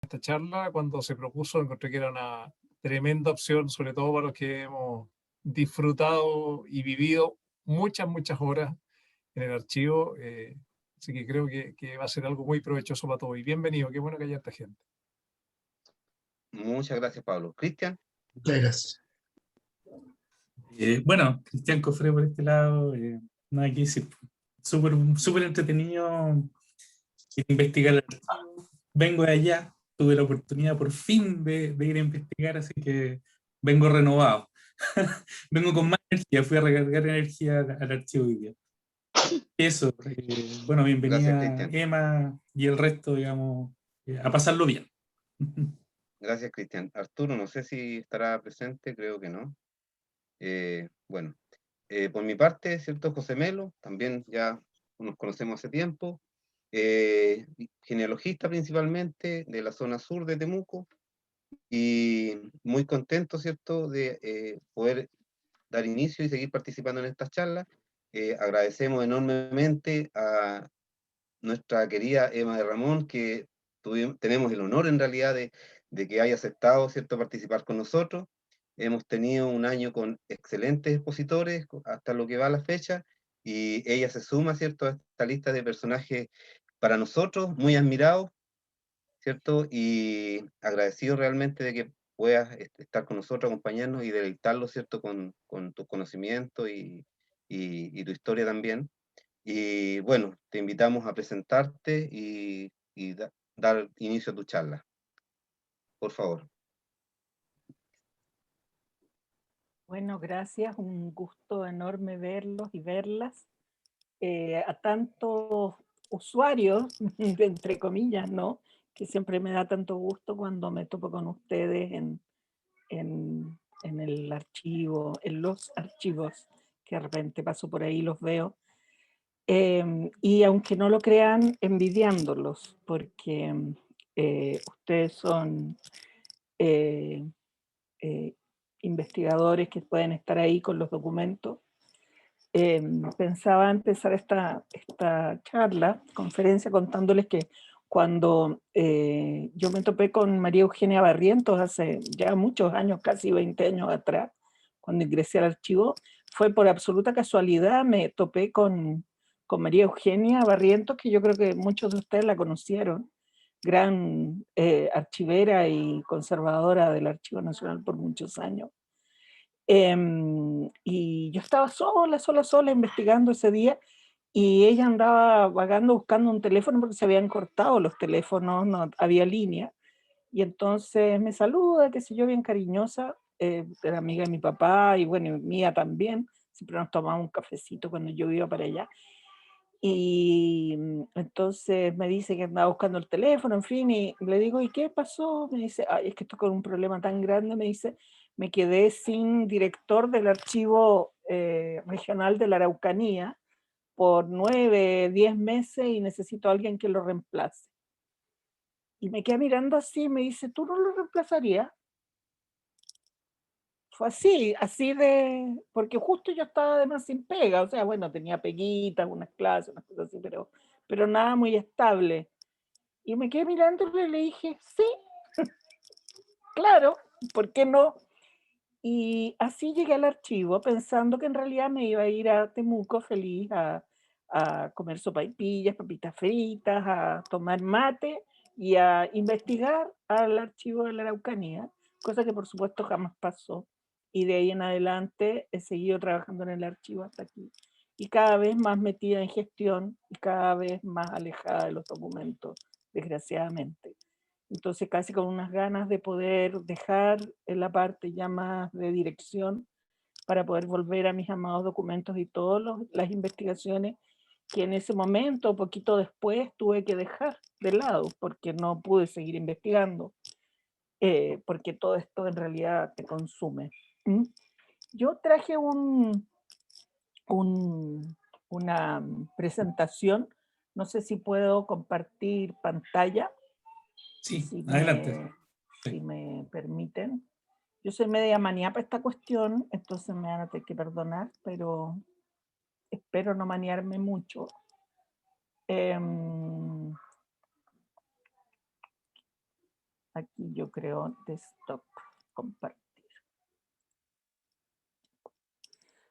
esta charla. Cuando se propuso, encontré que era una tremenda opción, sobre todo para los que hemos disfrutado y vivido muchas horas en el archivo. Así que creo que va a ser algo muy provechoso para todos. Y bienvenido, qué bueno que haya esta gente. Muchas gracias, Pablo. Cristian. Muchas gracias. Bueno, Cristian Cofré por este lado, nada que decir. Súper entretenido investigar el archivo. Vengo de allá, tuve la oportunidad por fin de ir a investigar, así que vengo renovado. Vengo con más energía, fui a recargar energía al archivo hoy día. Eso, bueno, bienvenida Gracias, Emma y el resto, digamos, a pasarlo bien. Gracias, Cristian. Arturo, no sé si estará presente, creo que no. Bueno, por mi parte, ¿cierto? José Melo, también ya nos conocemos hace tiempo. Genealogista principalmente de la zona sur de Temuco, y muy contento, ¿cierto?, de poder dar inicio y seguir participando en estas charlas. Agradecemos enormemente a nuestra querida Emma de Ramón, que tenemos el honor en realidad de que haya aceptado, ¿cierto?, participar con nosotros. Hemos tenido un año con excelentes expositores hasta lo que va a la fecha, y ella se suma, ¿cierto?, a esta lista de personajes para nosotros muy admirados, ¿cierto? Y agradecido realmente de que puedas estar con nosotros, acompañarnos y deleitarlos, ¿cierto?, con tu conocimiento y tu historia también. Y bueno, te invitamos a presentarte y dar inicio a tu charla. Por favor. Bueno, gracias, un gusto enorme verlos y verlas. A tantos usuarios, entre comillas, ¿no? Que siempre me da tanto gusto cuando me topo con ustedes en el archivo, en los archivos, que de repente paso por ahí y los veo. Y aunque no lo crean, envidiándolos, porque ustedes son investigadores que pueden estar ahí con los documentos. Pensaba empezar esta charla, conferencia, contándoles que cuando yo me topé con María Eugenia Barrientos hace ya muchos años, casi 20 años atrás, cuando ingresé al archivo, fue por absoluta casualidad, me topé con María Eugenia Barrientos, que yo creo que muchos de ustedes la conocieron, gran archivera y conservadora del Archivo Nacional por muchos años. Y yo estaba sola investigando ese día, y ella andaba vagando buscando un teléfono porque se habían cortado los teléfonos, no había línea. Y entonces me saluda, qué sé yo, bien cariñosa, era amiga de mi papá y bueno, mía también. Siempre nos tomábamos un cafecito cuando yo iba para allá. Y entonces me dice que andaba buscando el teléfono, en fin, y le digo, ¿y qué pasó? Me dice, ay, es que estoy con un problema tan grande, me dice, me quedé sin director del archivo regional de la Araucanía por 9, 10 meses y necesito a alguien que lo reemplace. Y me queda mirando así y me dice, ¿tú no lo reemplazarías? Fue así porque justo yo estaba además sin pega, o sea, bueno, tenía peguitas, unas clases, unas cosas así, pero nada muy estable. Y me quedé mirándole y le dije, sí, claro, ¿por qué no? Y así llegué al archivo pensando que en realidad me iba a ir a Temuco feliz a comer sopaipillas, papitas fritas, a tomar mate y a investigar al archivo de la Araucanía, cosa que por supuesto jamás pasó. Y de ahí en adelante he seguido trabajando en el archivo hasta aquí. Y cada vez más metida en gestión y cada vez más alejada de los documentos, desgraciadamente. Entonces casi con unas ganas de poder dejar en la parte ya más de dirección para poder volver a mis amados documentos y todas las investigaciones que en ese momento, poquito después, tuve que dejar de lado porque no pude seguir investigando, porque todo esto en realidad te consume. Yo traje una presentación, no sé si puedo compartir pantalla. Sí, Si adelante. si me permiten. Yo soy media manía para esta cuestión, entonces me van a tener que perdonar, pero espero no maniarme mucho. Aquí yo creo desktop, compartir.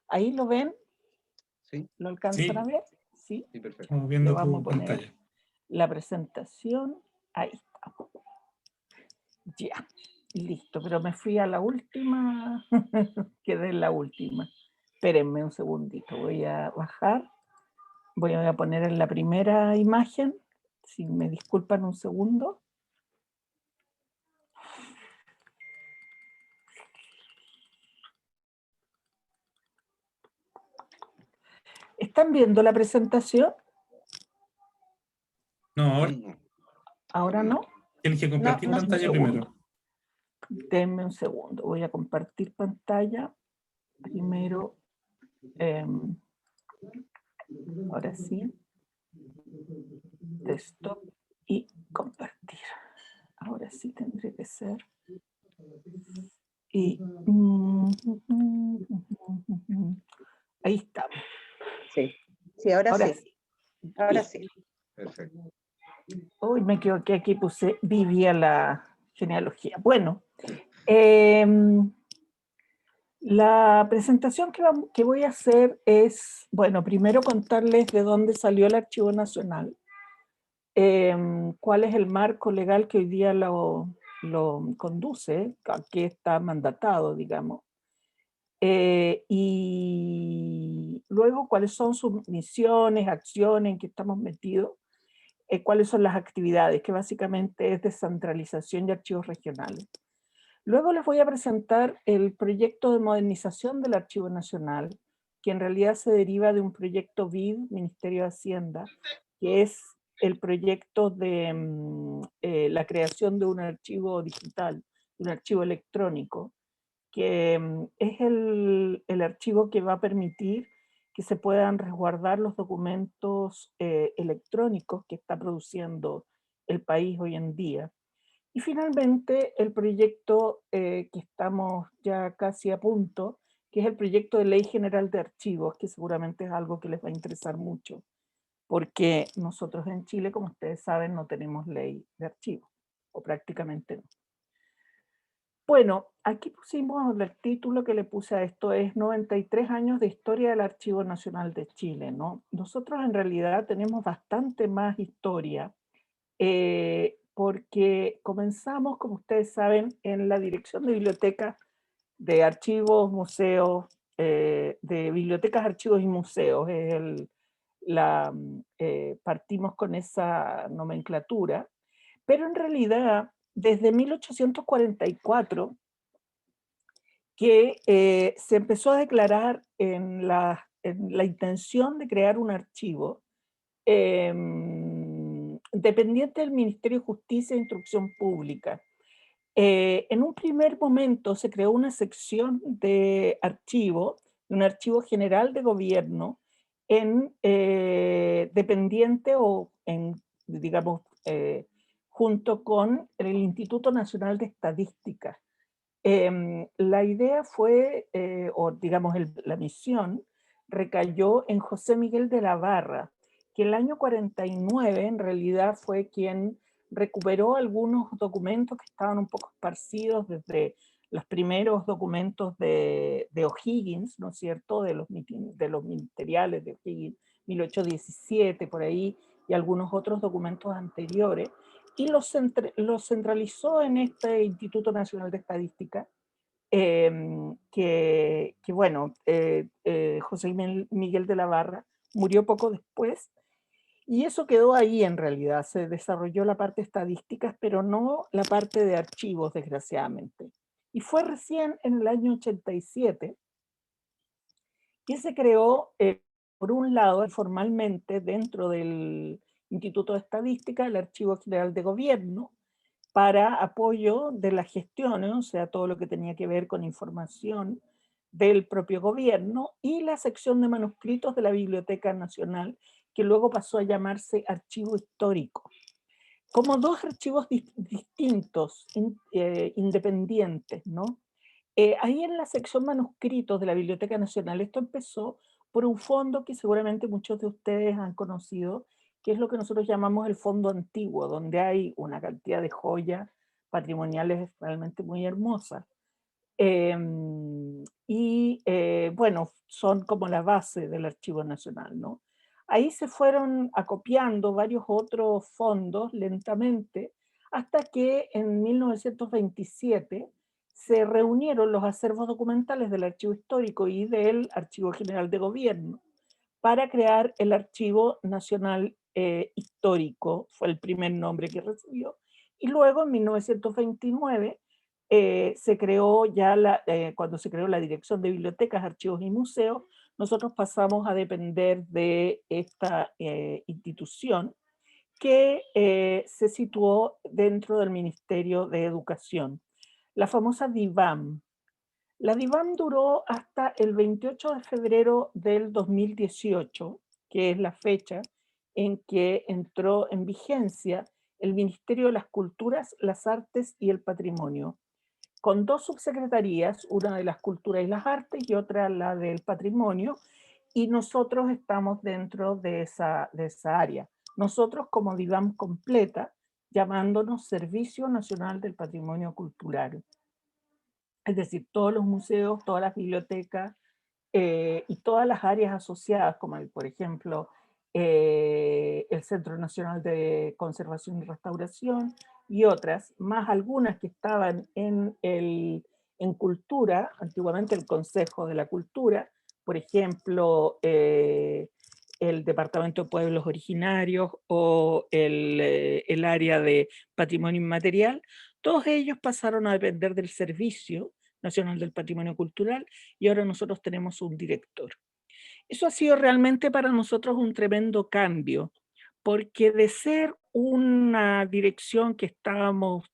¿Ahí lo ven? Sí, ¿Lo alcanzan Sí. a ver? Sí. sí, perfecto. Estamos Le viendo vamos tu a poner pantalla. la presentación. Ahí está. Ya, listo, pero me fui a la última, quedé en la última. Espérenme un segundito, voy a bajar. Voy a poner en la primera imagen, si me disculpan un segundo. ¿Están viendo la presentación? No, ahora No, ¿Ahora no? tienes que compartir no, pantalla un primero. Denme un segundo, voy a compartir pantalla. Primero, ahora sí, desktop y compartir. Ahora sí tendré que ser. Y ahí estamos. Sí, sí, ahora Ahora sí, sí. ahora Bien. sí. perfecto. Uy, me equivoqué, aquí puse vivía la genealogía. Bueno, la presentación que voy a hacer es, bueno, primero contarles de dónde salió el Archivo Nacional, cuál es el marco legal que hoy día lo conduce, a qué está mandatado, digamos, y luego cuáles son sus misiones, acciones en que estamos metidos, cuáles son las actividades, que básicamente es descentralización de archivos regionales. Luego les voy a presentar el proyecto de modernización del Archivo Nacional, que en realidad se deriva de un proyecto BID, Ministerio de Hacienda, que es el proyecto de la creación de un archivo digital, un archivo electrónico, que es el archivo que va a permitir que se puedan resguardar los documentos electrónicos que está produciendo el país hoy en día. Y finalmente el proyecto que estamos ya casi a punto, que es el proyecto de Ley General de Archivos, que seguramente es algo que les va a interesar mucho, porque nosotros en Chile, como ustedes saben, no tenemos ley de archivos, o prácticamente no. Bueno, aquí pusimos el título que le puse a esto, es 93 años de historia del Archivo Nacional de Chile, ¿no? Nosotros en realidad tenemos bastante más historia, porque comenzamos, como ustedes saben, en la Dirección de Bibliotecas, de Archivos, Museos, de Bibliotecas, Archivos y Museos. Partimos con esa nomenclatura, pero en realidad desde 1844 que se empezó a declarar en la intención de crear un archivo dependiente del Ministerio de Justicia e Instrucción Pública. En un primer momento se creó una sección de archivo, un archivo general de gobierno, dependiente o digamos, junto con el Instituto Nacional de Estadística. La idea fue, o digamos la misión, recayó en José Miguel de la Barra, que el año 49 en realidad fue quien recuperó algunos documentos que estaban un poco esparcidos desde los primeros documentos de O'Higgins, ¿no es cierto?, de los ministeriales de O'Higgins, 1817 por ahí, y algunos otros documentos anteriores, y los centralizó en este Instituto Nacional de Estadística, bueno, José Miguel de la Barra murió poco después, y eso quedó ahí en realidad. Se desarrolló la parte estadística, pero no la parte de archivos, desgraciadamente. Y fue recién en el año 87 que se creó, por un lado, formalmente dentro del Instituto de Estadística, el Archivo General de Gobierno, para apoyo de las gestiones, o sea, todo lo que tenía que ver con información del propio gobierno, y la sección de manuscritos de la Biblioteca Nacional, que luego pasó a llamarse Archivo Histórico. Como dos archivos distintos, independientes, ¿no? Ahí en la sección manuscritos de la Biblioteca Nacional, esto empezó por un fondo que seguramente muchos de ustedes han conocido, que es lo que nosotros llamamos el fondo antiguo, donde hay una cantidad de joyas patrimoniales realmente muy hermosas. Bueno, son como la base del Archivo Nacional, ¿no? Ahí se fueron acopiando varios otros fondos lentamente, hasta que en 1927 se reunieron los acervos documentales del Archivo Histórico y del Archivo General de Gobierno para crear el Archivo Nacional Histórico, fue el primer nombre que recibió, y luego en 1929 se creó ya cuando se creó la Dirección de Bibliotecas, Archivos y Museos, nosotros pasamos a depender de esta institución que se situó dentro del Ministerio de Educación, la famosa DIVAM. La DIVAM duró hasta el 28 de febrero del 2018, que es la fecha en que entró en vigencia el Ministerio de las Culturas, las Artes y el Patrimonio, con dos subsecretarías, una de las Culturas y las Artes y otra la del Patrimonio, y nosotros estamos dentro de esa área. Nosotros como DIVAM completa, llamándonos Servicio Nacional del Patrimonio Cultural. Es decir, todos los museos, todas las bibliotecas y todas las áreas asociadas, como por ejemplo el Centro Nacional de Conservación y Restauración y otras, más algunas que estaban en cultura, antiguamente el Consejo de la Cultura, por ejemplo, el Departamento de Pueblos Originarios o el área de Patrimonio Inmaterial, todos ellos pasaron a depender del Servicio Nacional del Patrimonio Cultural y ahora nosotros tenemos un director. Eso ha sido realmente para nosotros un tremendo cambio, porque de ser una dirección que estábamos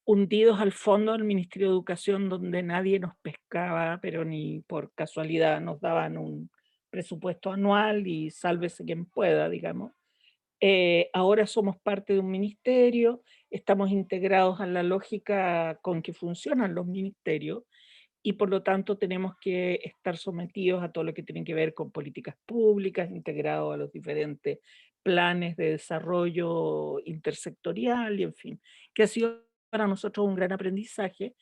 hundidos al fondo del Ministerio de Educación, donde nadie nos pescaba, pero ni por casualidad nos daban un presupuesto anual y sálvese quien pueda, digamos. Ahora somos parte de un ministerio, estamos integrados a la lógica con que funcionan los ministerios y por lo tanto tenemos que estar sometidos a todo lo que tiene que ver con políticas públicas, integrados a los diferentes planes de desarrollo intersectorial y en fin, que ha sido para nosotros un gran aprendizaje,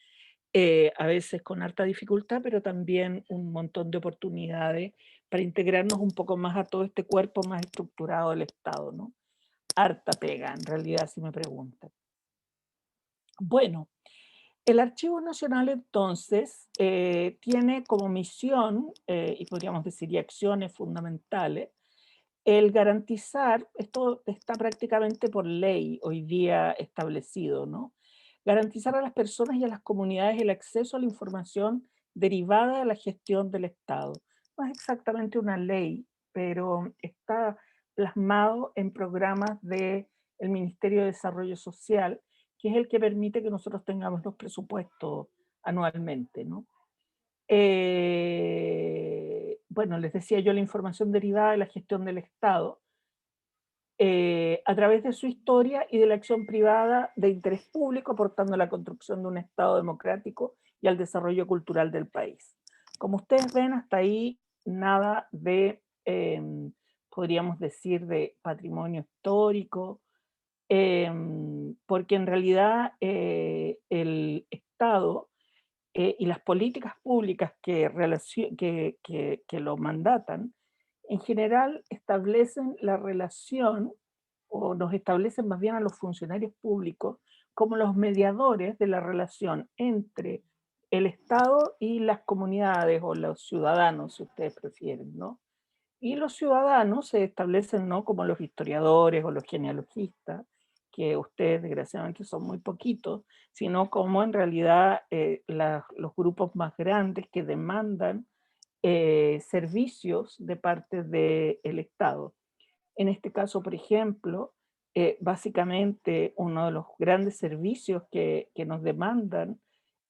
a veces con harta dificultad, pero también un montón de oportunidades para integrarnos un poco más a todo este cuerpo más estructurado del Estado, ¿no? Harta pega, en realidad, si me preguntan. Bueno, el Archivo Nacional entonces tiene como misión, y podríamos decir y acciones fundamentales, el garantizar, esto está prácticamente por ley hoy día establecido, ¿no? Garantizar a las personas y a las comunidades el acceso a la información derivada de la gestión del Estado. No es exactamente una ley, pero está plasmado en programas del Ministerio de Desarrollo Social, que es el que permite que nosotros tengamos los presupuestos anualmente, ¿no? Bueno, les decía yo, la información derivada de la gestión del Estado, a través de su historia y de la acción privada de interés público, aportando a la construcción de un Estado democrático y al desarrollo cultural del país. Como ustedes ven, hasta ahí nada de, podríamos decir, de patrimonio histórico, porque en realidad el Estado y las políticas públicas que lo mandatan, en general establecen la relación, o nos establecen más bien a los funcionarios públicos, como los mediadores de la relación entre el Estado y las comunidades o los ciudadanos, si ustedes prefieren, ¿no? Y los ciudadanos se establecen no como los historiadores o los genealogistas, que ustedes desgraciadamente son muy poquitos, sino como en realidad los grupos más grandes que demandan servicios de parte del Estado. En este caso, por ejemplo, básicamente uno de los grandes servicios que nos demandan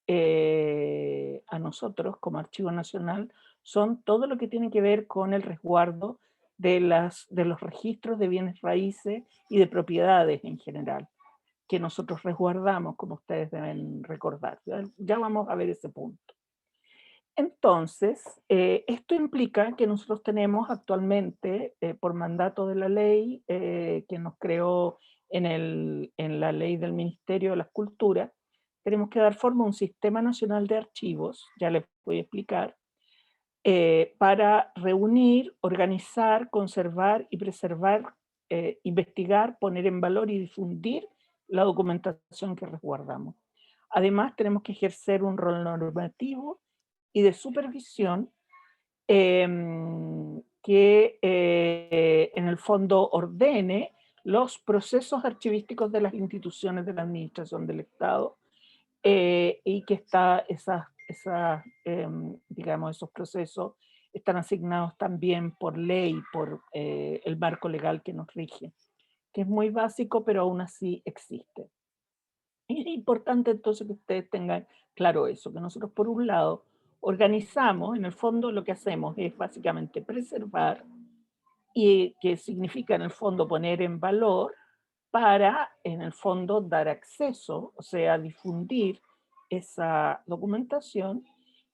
a nosotros como Archivo Nacional son todo lo que tiene que ver con el resguardo de los registros de bienes raíces y de propiedades en general, que nosotros resguardamos, como ustedes deben recordar. Ya vamos a ver ese punto. Entonces, esto implica que nosotros tenemos actualmente, por mandato de la ley que nos creó en la ley del Ministerio de las Culturas, tenemos que dar forma a un sistema nacional de archivos, ya les voy a explicar, para reunir, organizar, conservar y preservar, investigar, poner en valor y difundir la documentación que resguardamos. Además, tenemos que ejercer un rol normativo y de supervisión que en el fondo ordene los procesos archivísticos de las instituciones de la administración del Estado, y que digamos, esos procesos están asignados también por ley, por el marco legal que nos rige, que es muy básico, pero aún así existe. Y es importante entonces que ustedes tengan claro eso, que nosotros por un lado organizamos, en el fondo lo que hacemos es básicamente preservar, y que significa en el fondo poner en valor, para en el fondo dar acceso, o sea, difundir esa documentación,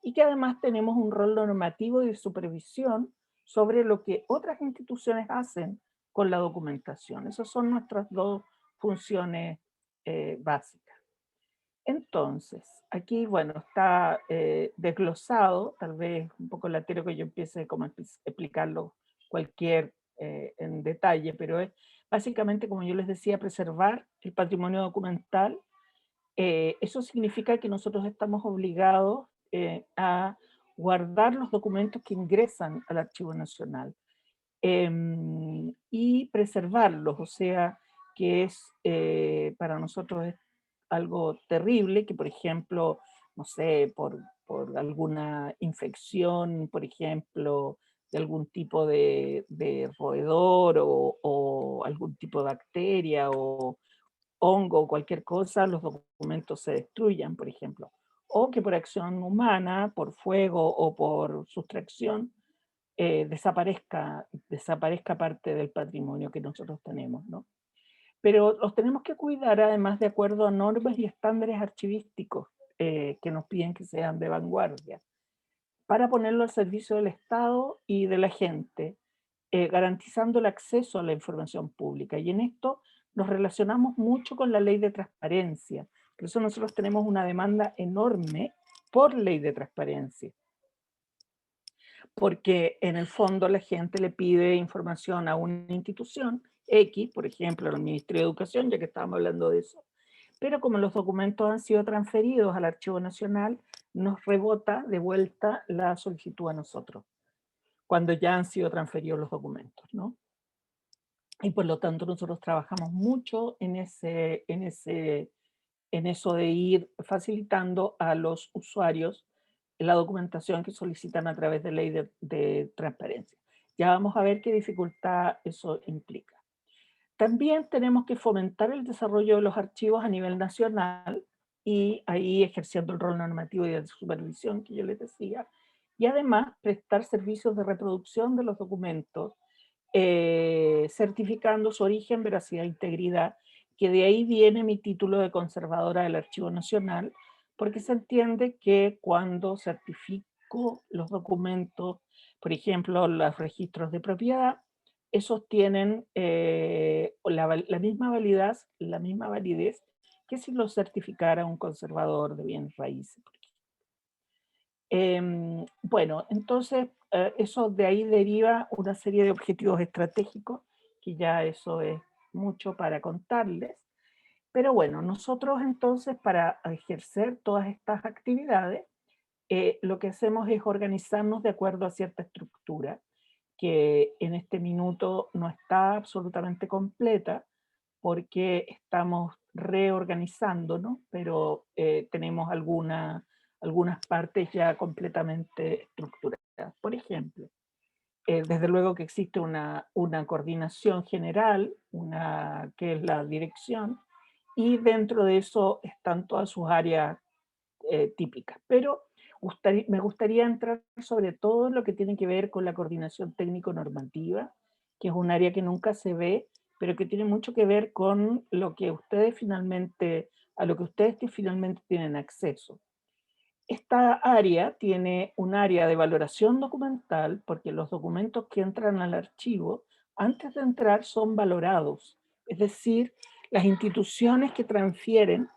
y que además tenemos un rol normativo y de supervisión sobre lo que otras instituciones hacen con la documentación. Esas son nuestras dos funciones básicas. Entonces, aquí, bueno, está desglosado, tal vez un poco latero que yo empiece como a explicarlo cualquier en detalle, pero es básicamente, como yo les decía, preservar el patrimonio documental. Eso significa que nosotros estamos obligados a guardar los documentos que ingresan al Archivo Nacional, y preservarlos, o sea, que es para nosotros es algo terrible que, por ejemplo, no sé, por alguna infección, por ejemplo, de algún tipo de roedor o algún tipo de bacteria o hongo o cualquier cosa, los documentos se destruyan, por ejemplo. O que por acción humana, por fuego o por sustracción, desaparezca parte del patrimonio que nosotros tenemos, ¿no? Pero los tenemos que cuidar además de acuerdo a normas y estándares archivísticos que nos piden que sean de vanguardia, para ponerlo al servicio del Estado y de la gente, garantizando el acceso a la información pública. Y en esto nos relacionamos mucho con la ley de transparencia. Por eso nosotros tenemos una demanda enorme por ley de transparencia, porque en el fondo la gente le pide información a una institución X, por ejemplo, al Ministerio de Educación, ya que estábamos hablando de eso, pero como los documentos han sido transferidos al Archivo Nacional, nos rebota de vuelta la solicitud a nosotros, cuando ya han sido transferidos los documentos, ¿no? Y por lo tanto nosotros trabajamos mucho en eso de ir facilitando a los usuarios la documentación que solicitan a través de ley de transparencia. Ya vamos a ver qué dificultad eso implica. También tenemos que fomentar el desarrollo de los archivos a nivel nacional, y ahí ejerciendo el rol normativo y de supervisión que yo les decía, y además prestar servicios de reproducción de los documentos, certificando su origen, veracidad e integridad, que de ahí viene mi título de conservadora del Archivo Nacional, porque se entiende que cuando certifico los documentos, por ejemplo, los registros de propiedad, esos tienen la misma validez que si los certificara un conservador de bienes raíces. Bueno, entonces eso de ahí deriva una serie de objetivos estratégicos, que ya eso es mucho para contarles. Pero bueno, nosotros entonces para ejercer todas estas actividades, lo que hacemos es organizarnos de acuerdo a cierta estructura, que en este minuto no está absolutamente completa, porque estamos reorganizándonos, pero tenemos algunas partes ya completamente estructuradas. Por ejemplo, desde luego que existe una coordinación general, que es la dirección, y dentro de eso están todas sus áreas típicas. Pero me gustaría entrar sobre todo en lo que tiene que ver con la coordinación técnico-normativa, que es un área que nunca se ve, pero que tiene mucho que ver con lo que ustedes finalmente tienen acceso. Esta área tiene un área de valoración documental, porque los documentos que entran al archivo, antes de entrar son valorados. Es decir, Las instituciones que transfieren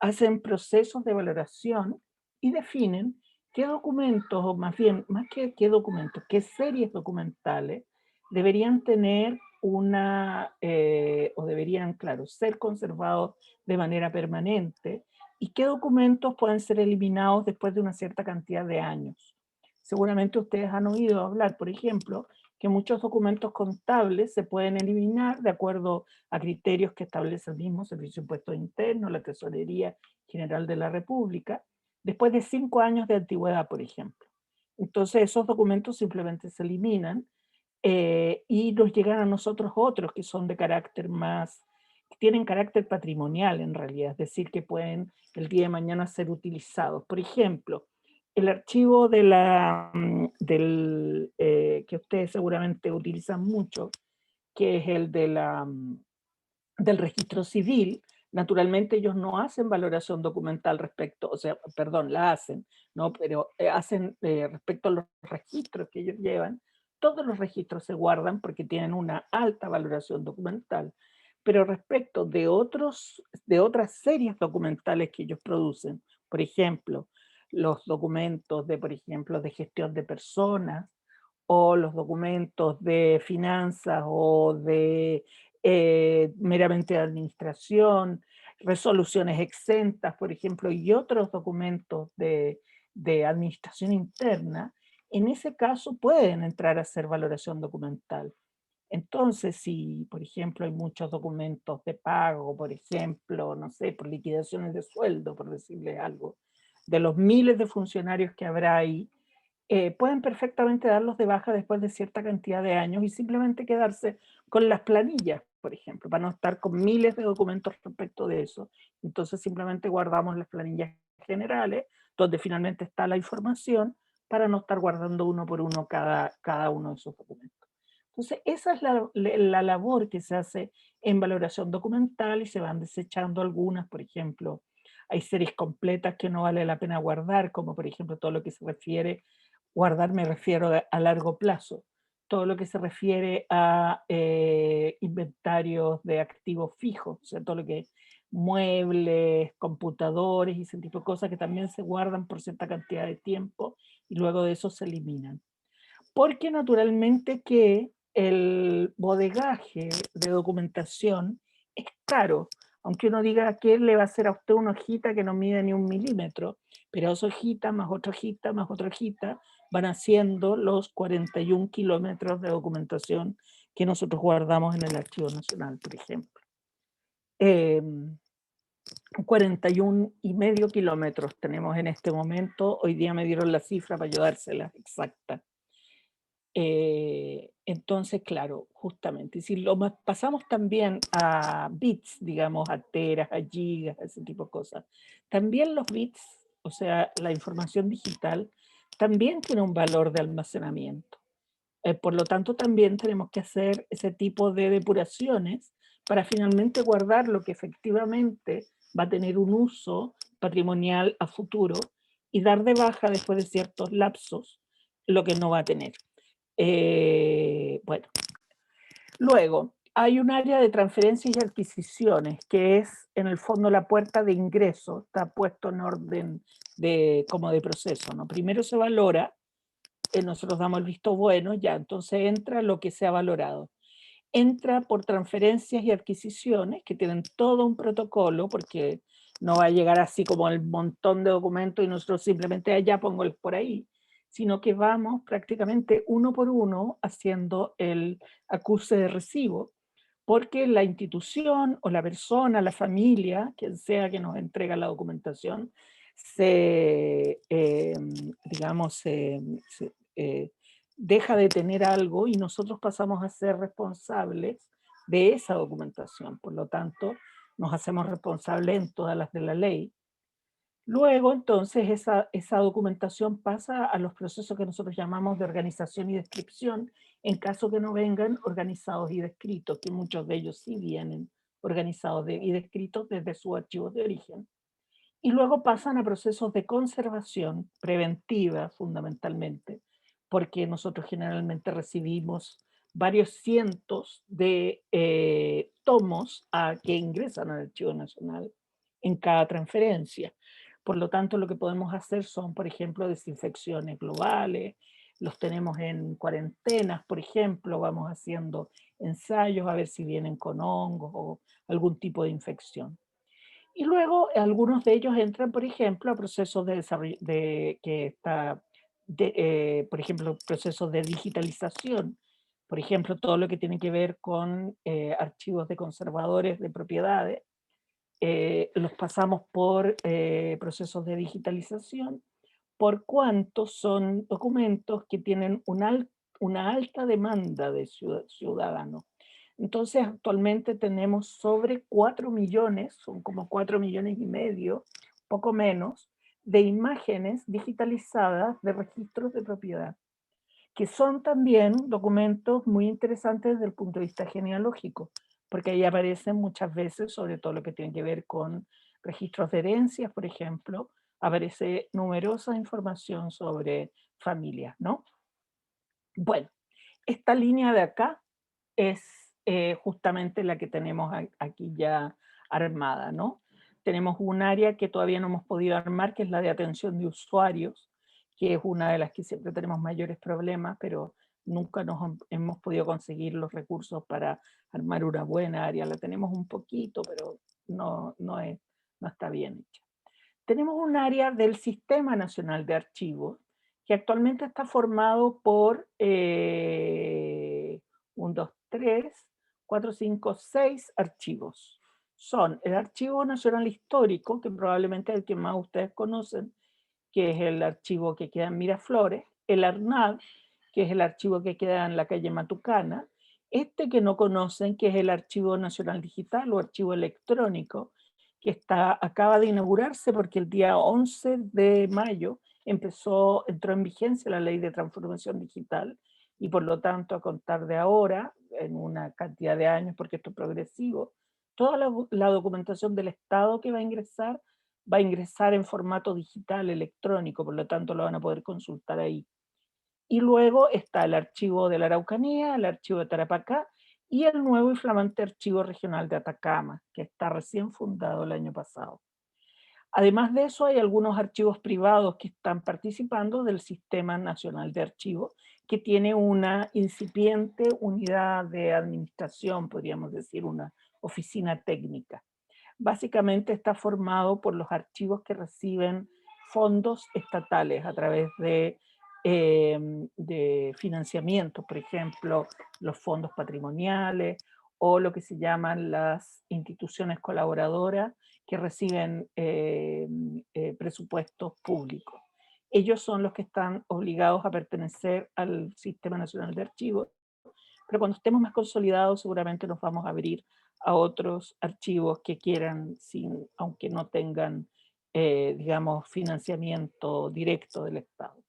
hacen procesos de valoración y definen qué documentos, o más bien, más que qué documentos, qué series documentales deberían tener o deberían, claro, ser conservados de manera permanente, y qué documentos pueden ser eliminados después de una cierta cantidad de años. Seguramente ustedes han oído hablar, por ejemplo, que muchos documentos contables se pueden eliminar de acuerdo a criterios que establece el mismo Servicio de Impuestos Internos, la Tesorería General de la República, después de 5 años de antigüedad, por ejemplo. Entonces esos documentos simplemente se eliminan y nos llegan a nosotros otros que son de carácter más, que tienen carácter patrimonial en realidad, es decir, que pueden el día de mañana ser utilizados. Por ejemplo, el archivo de que ustedes seguramente utilizan mucho, que es el de del registro civil. Naturalmente ellos no hacen valoración documental respecto, o sea, perdón, la hacen, ¿no? Pero hacen respecto a los registros que ellos llevan. Todos los registros se guardan porque tienen una alta valoración documental, pero respecto de otras series documentales que ellos producen, por ejemplo, los documentos por ejemplo, de gestión de personas, o los documentos de finanzas, o de meramente de administración, resoluciones exentas, por ejemplo, y otros documentos de administración interna, en ese caso pueden entrar a hacer valoración documental. Entonces, si, por ejemplo, hay muchos documentos de pago, por ejemplo, no sé, por liquidaciones de sueldo, por decirles algo, de los miles de funcionarios que habrá ahí, pueden perfectamente darlos de baja después de cierta cantidad de años y simplemente quedarse con las planillas, por ejemplo, para no estar con miles de documentos respecto de eso. Entonces simplemente guardamos las planillas generales, donde finalmente está la información, para no estar guardando uno por uno cada uno de esos documentos. Entonces esa es la labor que se hace en valoración documental, y se van desechando algunas. Por ejemplo, hay series completas que no vale la pena guardar, como por ejemplo todo lo que se refiere, guardar me refiero a largo plazo, todo lo que se refiere a inventarios de activos fijos, o sea, todo lo que es muebles, computadores y ese tipo de cosas, que también se guardan por cierta cantidad de tiempo y luego de eso se eliminan. Porque naturalmente que el bodegaje de documentación es caro, aunque uno diga que le va a hacer a usted una hojita que no mide ni 1 milímetro, pero esa hojita, más otra hojita, más otra hojita, van haciendo los 41 kilómetros de documentación que nosotros guardamos en el Archivo Nacional, por ejemplo. 41,5 kilómetros tenemos en este momento. Hoy día me dieron la cifra para ayudárselas exacta. Entonces, claro, justamente, si lo pasamos también a bits, digamos, a teras, a gigas, ese tipo de cosas, también los bits, o sea, la información digital, también tiene un valor de almacenamiento. Por lo tanto, también tenemos que hacer ese tipo de depuraciones para finalmente guardar lo que efectivamente va a tener un uso patrimonial a futuro, y dar de baja después de ciertos lapsos lo que no va a tener. Bueno, luego hay un área de transferencias y adquisiciones, que es en el fondo la puerta de ingreso, está puesto en orden como de proceso, ¿no? Primero se valora, nosotros damos el visto bueno, ya, entonces entra lo que se ha valorado. Entra por transferencias y adquisiciones, que tienen todo un protocolo, porque no va a llegar así como el montón de documentos y nosotros simplemente allá pongo el por ahí, sino que vamos prácticamente uno por uno haciendo el acuse de recibo, porque la institución o la persona, la familia, quien sea que nos entrega la documentación, digamos, deja de tener algo, y nosotros pasamos a ser responsables de esa documentación. Por lo tanto, nos hacemos responsables en todas las de la ley. Luego, entonces, esa documentación pasa a los procesos que nosotros llamamos de organización y descripción, en caso que no vengan organizados y descritos, que muchos de ellos sí vienen organizados y descritos desde sus archivos de origen. Y luego pasan a procesos de conservación preventiva, fundamentalmente, porque nosotros generalmente recibimos varios cientos de tomos que ingresan al Archivo Nacional en cada transferencia. Por lo tanto, lo que podemos hacer son, por ejemplo, desinfecciones globales, los tenemos en cuarentenas, por ejemplo, vamos haciendo ensayos a ver si vienen con hongos o algún tipo de infección. Y luego algunos de ellos entran, por ejemplo, a procesos de desarrollo, por ejemplo, procesos de digitalización. Por ejemplo, todo lo que tiene que ver con archivos de conservadores de propiedades, los pasamos por procesos de digitalización, por cuanto son documentos que tienen una alta demanda de ciudadanos. Entonces, actualmente tenemos sobre 4 millones, son como 4 millones y medio, poco menos, de imágenes digitalizadas de registros de propiedad, que son también documentos muy interesantes desde el punto de vista genealógico, porque ahí aparecen muchas veces, sobre todo lo que tiene que ver con registros de herencias, por ejemplo, aparece numerosa información sobre familias, ¿no? Bueno, esta línea de acá es justamente la que tenemos aquí ya armada, ¿no? Tenemos un área que todavía no hemos podido armar, que es la de atención de usuarios, que es una de las que siempre tenemos mayores problemas, pero nunca hemos podido conseguir los recursos para armar una buena área. La tenemos un poquito, pero no está bien hecha. Tenemos un área del Sistema Nacional de Archivos, que actualmente está formado por 1, 2, 3, 4, 5, 6 archivos. Son el Archivo Nacional Histórico, que probablemente es el que más ustedes conocen, que es el archivo que queda en Miraflores, el ARNAD, que es el archivo que queda en la calle Matucana, este que no conocen, que es el Archivo Nacional Digital o Archivo Electrónico, que acaba de inaugurarse porque el día 11 de mayo entró en vigencia la Ley de Transformación Digital y por lo tanto a contar de ahora, en una cantidad de años, porque esto es progresivo, toda la documentación del Estado que va a ingresar en formato digital, electrónico, por lo tanto lo van a poder consultar ahí. Y luego está el archivo de la Araucanía, el archivo de Tarapacá y el nuevo y flamante archivo regional de Atacama, que está recién fundado el año pasado. Además de eso, hay algunos archivos privados que están participando del Sistema Nacional de Archivos, que tiene una incipiente unidad de administración, podríamos decir, una oficina técnica. Básicamente está formado por los archivos que reciben fondos estatales a través de financiamiento, por ejemplo, los fondos patrimoniales o lo que se llaman las instituciones colaboradoras que reciben presupuestos públicos. Ellos son los que están obligados a pertenecer al Sistema Nacional de Archivos, pero cuando estemos más consolidados seguramente nos vamos a abrir a otros archivos que quieran, aunque no tengan, digamos, financiamiento directo del Estado.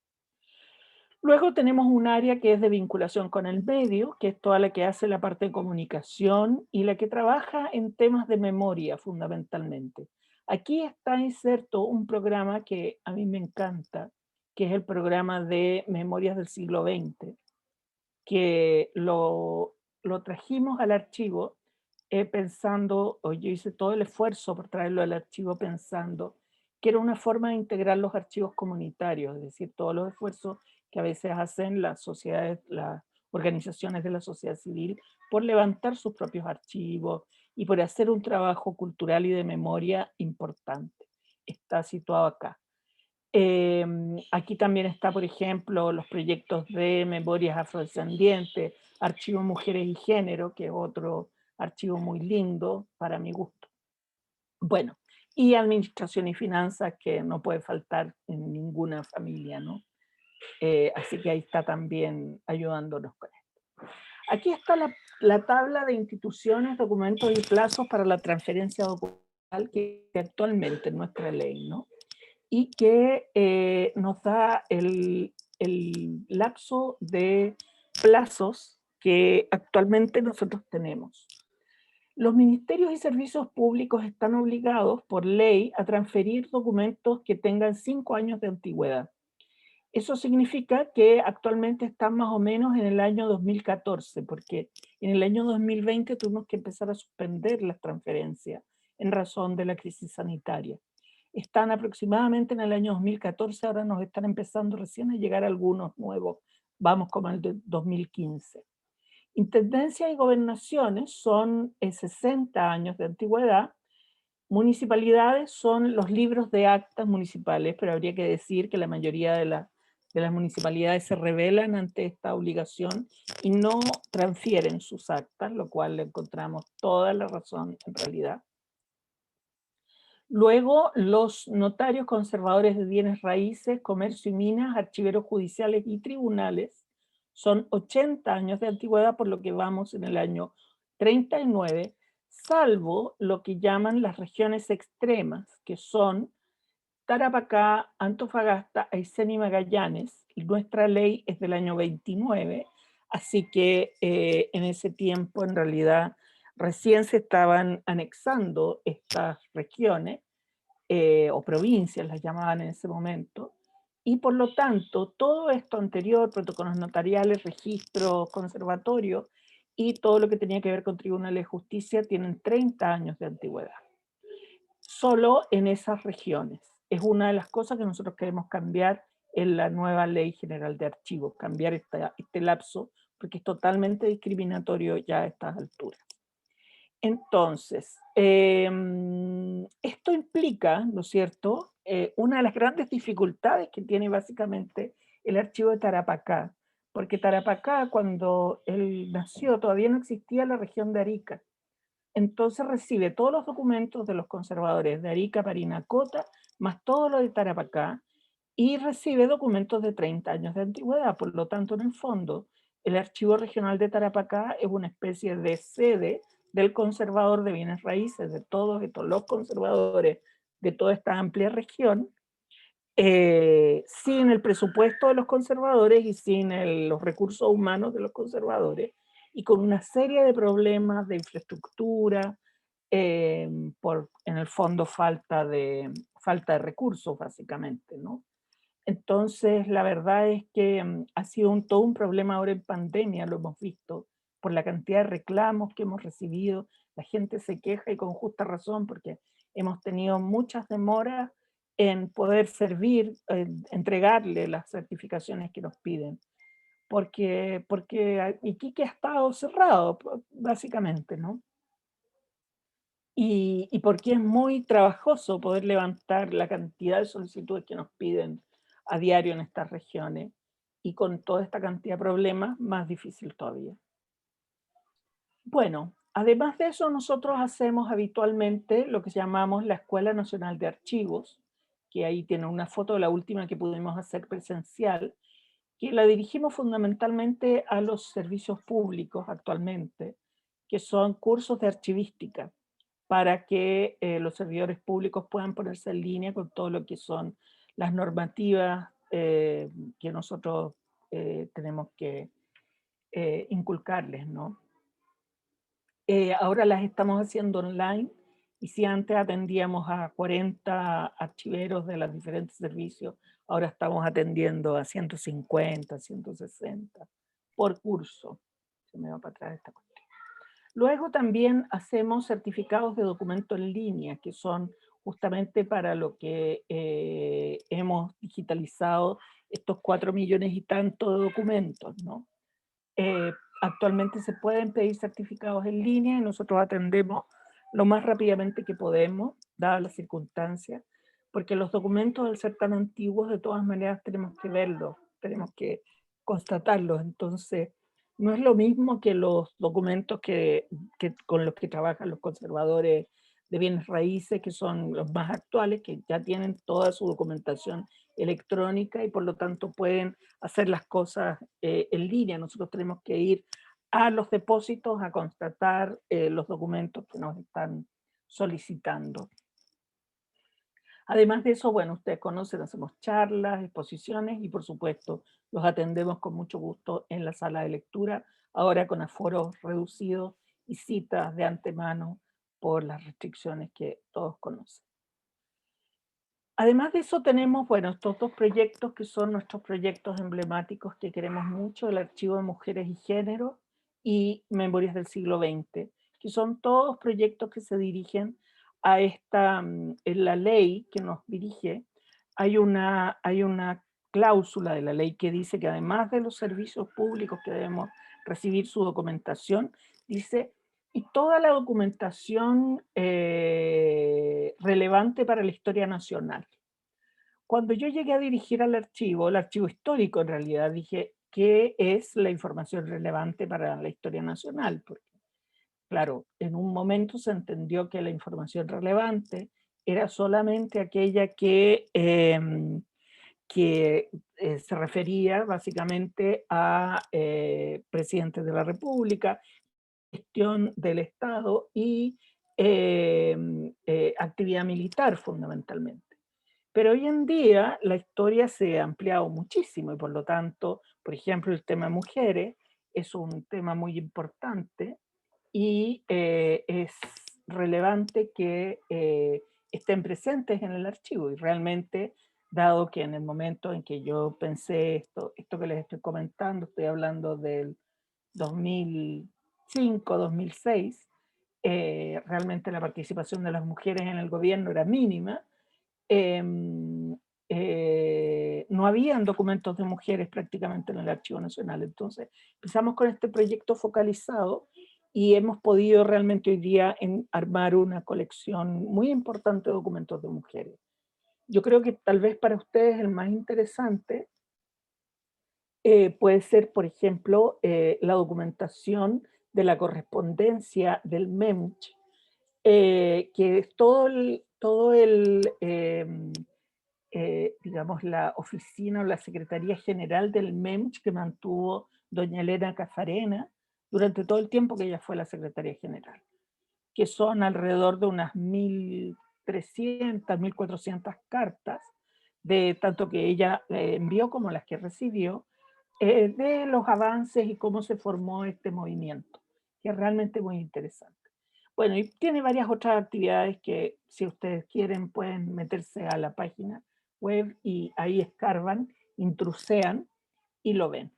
Luego tenemos un área que es de vinculación con el medio, que es toda la que hace la parte de comunicación y la que trabaja en temas de memoria fundamentalmente. Aquí está inserto un programa que a mí me encanta, que es el programa de Memorias del Siglo XX, que lo trajimos al archivo pensando, o yo hice todo el esfuerzo por traerlo al archivo pensando que era una forma de integrar los archivos comunitarios, es decir, todos los esfuerzos que a veces hacen las sociedades, las organizaciones de la sociedad civil por levantar sus propios archivos y por hacer un trabajo cultural y de memoria importante. Está situado acá. Aquí también está, por ejemplo, los proyectos de memorias afrodescendientes, Archivo Mujeres y Género, que es otro archivo muy lindo para mi gusto. Bueno, y administración y finanzas, que no puede faltar en ninguna familia, ¿no? Así que ahí está también ayudándonos con esto. Aquí está la tabla de instituciones, documentos y plazos para la transferencia documental que actualmente es nuestra ley, ¿no? Y que nos da el lapso de plazos que actualmente nosotros tenemos. Los ministerios y servicios públicos están obligados por ley a transferir documentos que tengan 5 años de antigüedad. Eso significa que actualmente están más o menos en el año 2014, porque en el año 2020 tuvimos que empezar a suspender las transferencias en razón de la crisis sanitaria. Están aproximadamente en el año 2014, ahora nos están empezando recién a llegar algunos nuevos, vamos como el de 2015. Intendencias y gobernaciones son 60 años de antigüedad. Municipalidades son los libros de actas municipales, pero habría que decir que la mayoría de las municipalidades se rebelan ante esta obligación y no transfieren sus actas, lo cual le encontramos toda la razón en realidad. Luego, los notarios conservadores de bienes raíces, comercio y minas, archiveros judiciales y tribunales son 80 años de antigüedad, por lo que vamos en el año 39, salvo lo que llaman las regiones extremas, que son Tarapacá, Antofagasta, Aysén y Magallanes, y nuestra ley es del año 29, así que en ese tiempo en realidad recién se estaban anexando estas regiones, o provincias las llamaban en ese momento, y por lo tanto todo esto anterior, protocolos notariales, registros, conservatorios, y todo lo que tenía que ver con tribunales de justicia tienen 30 años de antigüedad. Solo en esas regiones. Es una de las cosas que nosotros queremos cambiar en la nueva Ley General de Archivos, cambiar este lapso, porque es totalmente discriminatorio ya a estas alturas. Entonces, esto implica, ¿no es cierto?, una de las grandes dificultades que tiene básicamente el archivo de Tarapacá, porque Tarapacá, cuando él nació, todavía no existía la región de Arica. Entonces recibe todos los documentos de los conservadores de Arica, Parinacota, más todo lo de Tarapacá, y recibe documentos de 30 años de antigüedad. Por lo tanto, en el fondo, el Archivo Regional de Tarapacá es una especie de sede del conservador de bienes raíces, de todos estos, los conservadores de toda esta amplia región, sin el presupuesto de los conservadores y sin los recursos humanos de los conservadores, y con una serie de problemas de infraestructura, por, en el fondo, falta de recursos, básicamente, ¿no? Entonces, la verdad es que ha sido todo un problema ahora en pandemia, lo hemos visto, por la cantidad de reclamos que hemos recibido. La gente se queja y con justa razón, porque hemos tenido muchas demoras en poder servir, entregarle las certificaciones que nos piden, porque Iquique ha estado cerrado, básicamente, ¿no? Y porque es muy trabajoso poder levantar la cantidad de solicitudes que nos piden a diario en estas regiones, y con toda esta cantidad de problemas, más difícil todavía. Bueno, además de eso, nosotros hacemos habitualmente lo que llamamos la Escuela Nacional de Archivos, que ahí tiene una foto de la última que pudimos hacer presencial, que la dirigimos fundamentalmente a los servicios públicos actualmente, que son cursos de archivística, para que los servidores públicos puedan ponerse en línea con todo lo que son las normativas que nosotros tenemos que inculcarles, ¿no? Ahora las estamos haciendo online, y si antes atendíamos a 40 archiveros de los diferentes servicios, ahora estamos atendiendo a 150, 160 por curso. Se me va para atrás esta cuestión. Luego también hacemos certificados de documento en línea, que son justamente para lo que hemos digitalizado estos 4 millones y tanto de documentos, ¿no? Actualmente se pueden pedir certificados en línea y nosotros atendemos lo más rápidamente que podemos, dadas las circunstancias, porque los documentos, al ser tan antiguos, de todas maneras tenemos que verlos, tenemos que constatarlos. Entonces, no es lo mismo que los documentos con los que trabajan los conservadores de bienes raíces, que son los más actuales, que ya tienen toda su documentación electrónica y por lo tanto pueden hacer las cosas en línea. Nosotros tenemos que ir a los depósitos a constatar los documentos que nos están solicitando. Además de eso, bueno, ustedes conocen, hacemos charlas, exposiciones y por supuesto los atendemos con mucho gusto en la sala de lectura, ahora con aforos reducidos y citas de antemano por las restricciones que todos conocen. Además de eso tenemos, bueno, estos dos proyectos que son nuestros proyectos emblemáticos que queremos mucho, el Archivo de Mujeres y Género y Memorias del Siglo XX, que son todos proyectos que se dirigen a esta, en la ley que nos dirige, hay una cláusula de la ley que dice que además de los servicios públicos que debemos recibir su documentación, dice, y toda la documentación relevante para la historia nacional. Cuando yo llegué a dirigir el archivo histórico en realidad, dije, ¿qué es la información relevante para la historia nacional? Porque, claro, en un momento se entendió que la información relevante era solamente aquella que se refería básicamente a presidentes de la República, gestión del Estado y actividad militar fundamentalmente. Pero hoy en día la historia se ha ampliado muchísimo y por lo tanto, por ejemplo, el tema mujeres es un tema muy importante y es relevante que estén presentes en el archivo y realmente, dado que en el momento en que yo pensé esto que les estoy comentando, estoy hablando del 2005, 2006, realmente la participación de las mujeres en el gobierno era mínima. No habían documentos de mujeres prácticamente en el Archivo Nacional. Entonces empezamos con este proyecto focalizado y hemos podido realmente hoy día armar una colección muy importante de documentos de mujeres. Yo creo que tal vez para ustedes el más interesante puede ser, por ejemplo, la documentación de la correspondencia del MEMCH, que es digamos, la oficina o la Secretaría General del MEMCH que mantuvo doña Elena Cafarena durante todo el tiempo que ella fue la Secretaría General, que son alrededor de unas 1.300, 1.400 cartas, de tanto que ella envió como las que recibió, de los avances y cómo se formó este movimiento, que es realmente muy interesante. Bueno, y tiene varias otras actividades que si ustedes quieren pueden meterse a la página web y ahí escarban, intrusean y lo ven.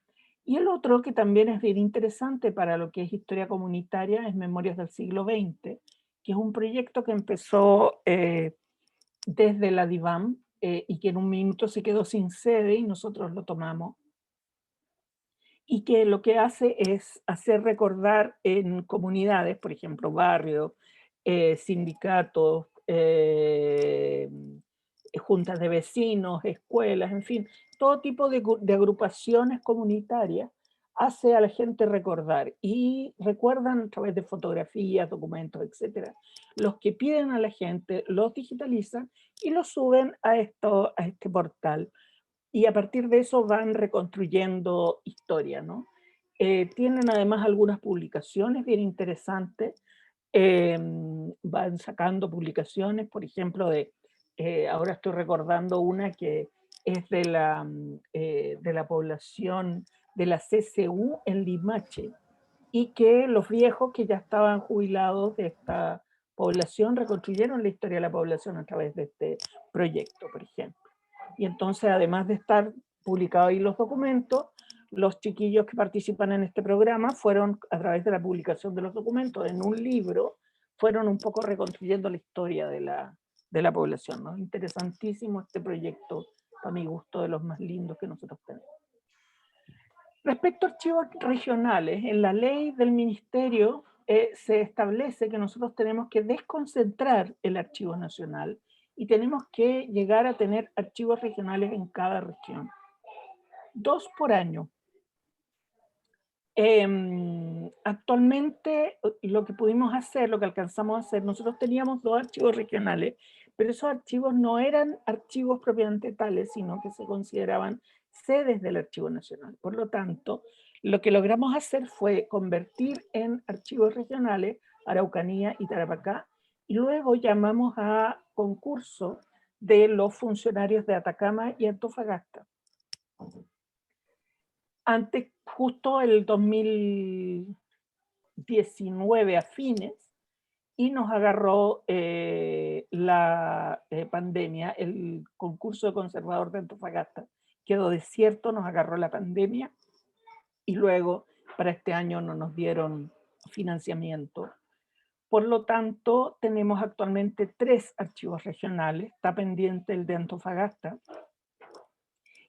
Y el otro que también es bien interesante para lo que es historia comunitaria es Memorias del Siglo XX, que es un proyecto que empezó desde la DIVAM y que en un minuto se quedó sin sede y nosotros lo tomamos y que lo que hace es hacer recordar en comunidades, por ejemplo, barrios, sindicatos, juntas de vecinos, escuelas, en fin, todo tipo de agrupaciones comunitarias hace a la gente recordar y recuerdan a través de fotografías, documentos, etcétera. Los que piden a la gente los digitalizan y los suben a este portal y a partir de eso van reconstruyendo historia, ¿no? Tienen además algunas publicaciones bien interesantes, van sacando publicaciones, por ejemplo, ahora estoy recordando una que es de la población de la CCU en Limache, y que los viejos que ya estaban jubilados de esta población reconstruyeron la historia de la población a través de este proyecto, por ejemplo. Y entonces, además de estar publicados ahí los documentos, los chiquillos que participan en este programa fueron, a través de la publicación de los documentos en un libro, fueron un poco reconstruyendo la historia de la población, ¿no? Interesantísimo este proyecto, a mi gusto, de los más lindos que nosotros tenemos. Respecto a archivos regionales, en la ley del ministerio se establece que nosotros tenemos que desconcentrar el archivo nacional y tenemos que llegar a tener archivos regionales en cada región. 2 por año. Actualmente lo que pudimos hacer, lo que alcanzamos a hacer, nosotros teníamos 2 archivos regionales, pero esos archivos no eran archivos propiamente tales, sino que se consideraban sedes del Archivo Nacional. Por lo tanto, lo que logramos hacer fue convertir en archivos regionales Araucanía y Tarapacá, y luego llamamos a concurso de los funcionarios de Atacama y Antofagasta. Antes, justo el 2019 a fines, y nos agarró la pandemia, el concurso de conservador de Antofagasta quedó desierto, nos agarró la pandemia y luego para este año no nos dieron financiamiento. Por lo tanto, tenemos actualmente 3 archivos regionales, está pendiente el de Antofagasta,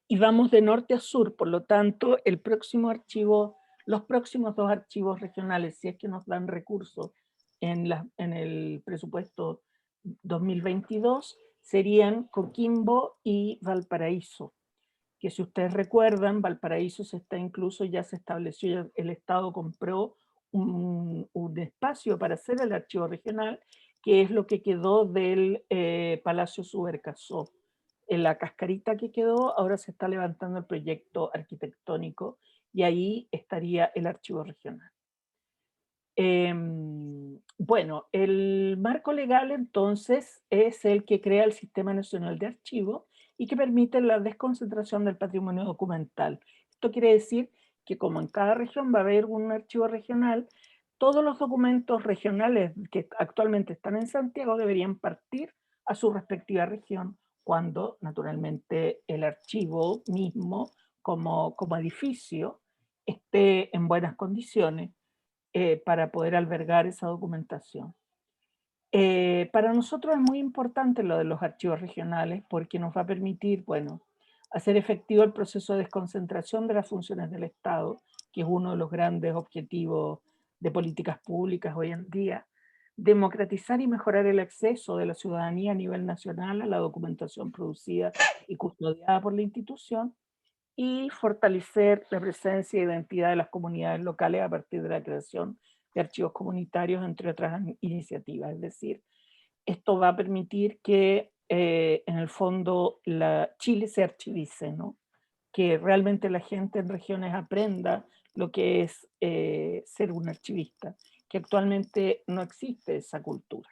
y vamos de norte a sur, por lo tanto, el próximo archivo, los próximos 2 archivos regionales, si es que nos dan recursos en el presupuesto 2022, serían Coquimbo y Valparaíso, que si ustedes recuerdan, Valparaíso ya se estableció, el Estado compró un espacio para hacer el archivo regional, que es lo que quedó del Palacio Subercaseaux. En la cascarita que quedó, ahora se está levantando el proyecto arquitectónico y ahí estaría el archivo regional. Bueno, el marco legal entonces es el que crea el Sistema Nacional de Archivos y que permite la desconcentración del patrimonio documental. Esto quiere decir que como en cada región va a haber un archivo regional, todos los documentos regionales que actualmente están en Santiago deberían partir a su respectiva región cuando naturalmente el archivo mismo como edificio esté en buenas condiciones para poder albergar esa documentación. Para nosotros es muy importante lo de los archivos regionales porque nos va a permitir, bueno, hacer efectivo el proceso de desconcentración de las funciones del Estado, que es uno de los grandes objetivos de políticas públicas hoy en día, democratizar y mejorar el acceso de la ciudadanía a nivel nacional a la documentación producida y custodiada por la institución, y fortalecer la presencia e identidad de las comunidades locales a partir de la creación de archivos comunitarios, entre otras iniciativas. Es decir, esto va a permitir que en el fondo Chile se archivice, ¿no? Que realmente la gente en regiones aprenda lo que es ser un archivista, que actualmente no existe esa cultura.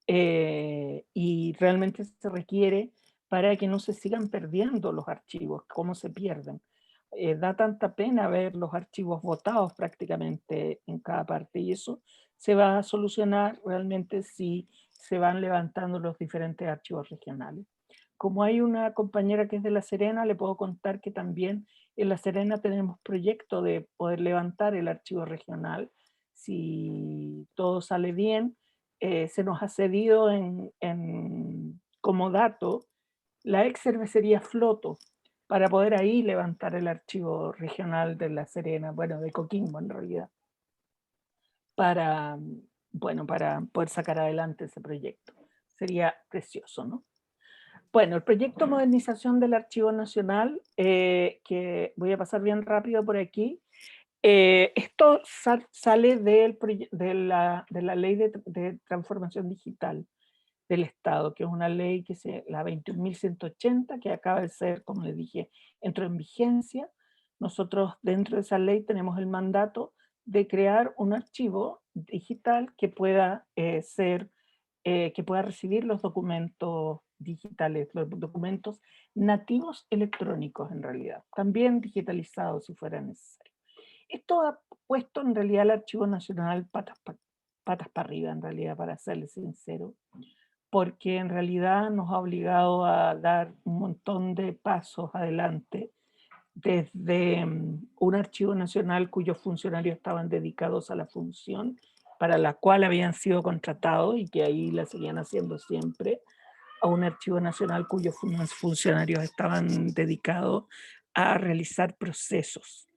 Y realmente se requiere para que no se sigan perdiendo los archivos, cómo se pierden. Da tanta pena ver los archivos botados prácticamente en cada parte y eso se va a solucionar realmente si se van levantando los diferentes archivos regionales. Como hay una compañera que es de La Serena, le puedo contar que también en La Serena tenemos proyecto de poder levantar el archivo regional. Si todo sale bien, se nos ha cedido como dato la ex cervecería Floto, para poder ahí levantar el archivo regional de La Serena, bueno, de Coquimbo en realidad, para poder sacar adelante ese proyecto. Sería precioso, ¿no? Bueno, el proyecto Modernización del Archivo Nacional, que voy a pasar bien rápido por aquí, esto sale de la Ley de Transformación Digital del Estado, que es una ley que la 21.180, que acaba de ser, como les dije, entró en vigencia. Nosotros dentro de esa ley tenemos el mandato de crear un archivo digital que pueda que pueda recibir los documentos digitales, los documentos nativos electrónicos en realidad, también digitalizados si fuera necesario. Esto ha puesto en realidad el Archivo Nacional patas para arriba, en realidad, para serles sincero, porque en realidad nos ha obligado a dar un montón de pasos adelante, desde un archivo nacional cuyos funcionarios estaban dedicados a la función para la cual habían sido contratados y que ahí la seguían haciendo siempre, a un archivo nacional cuyos funcionarios estaban dedicados a realizar procesos.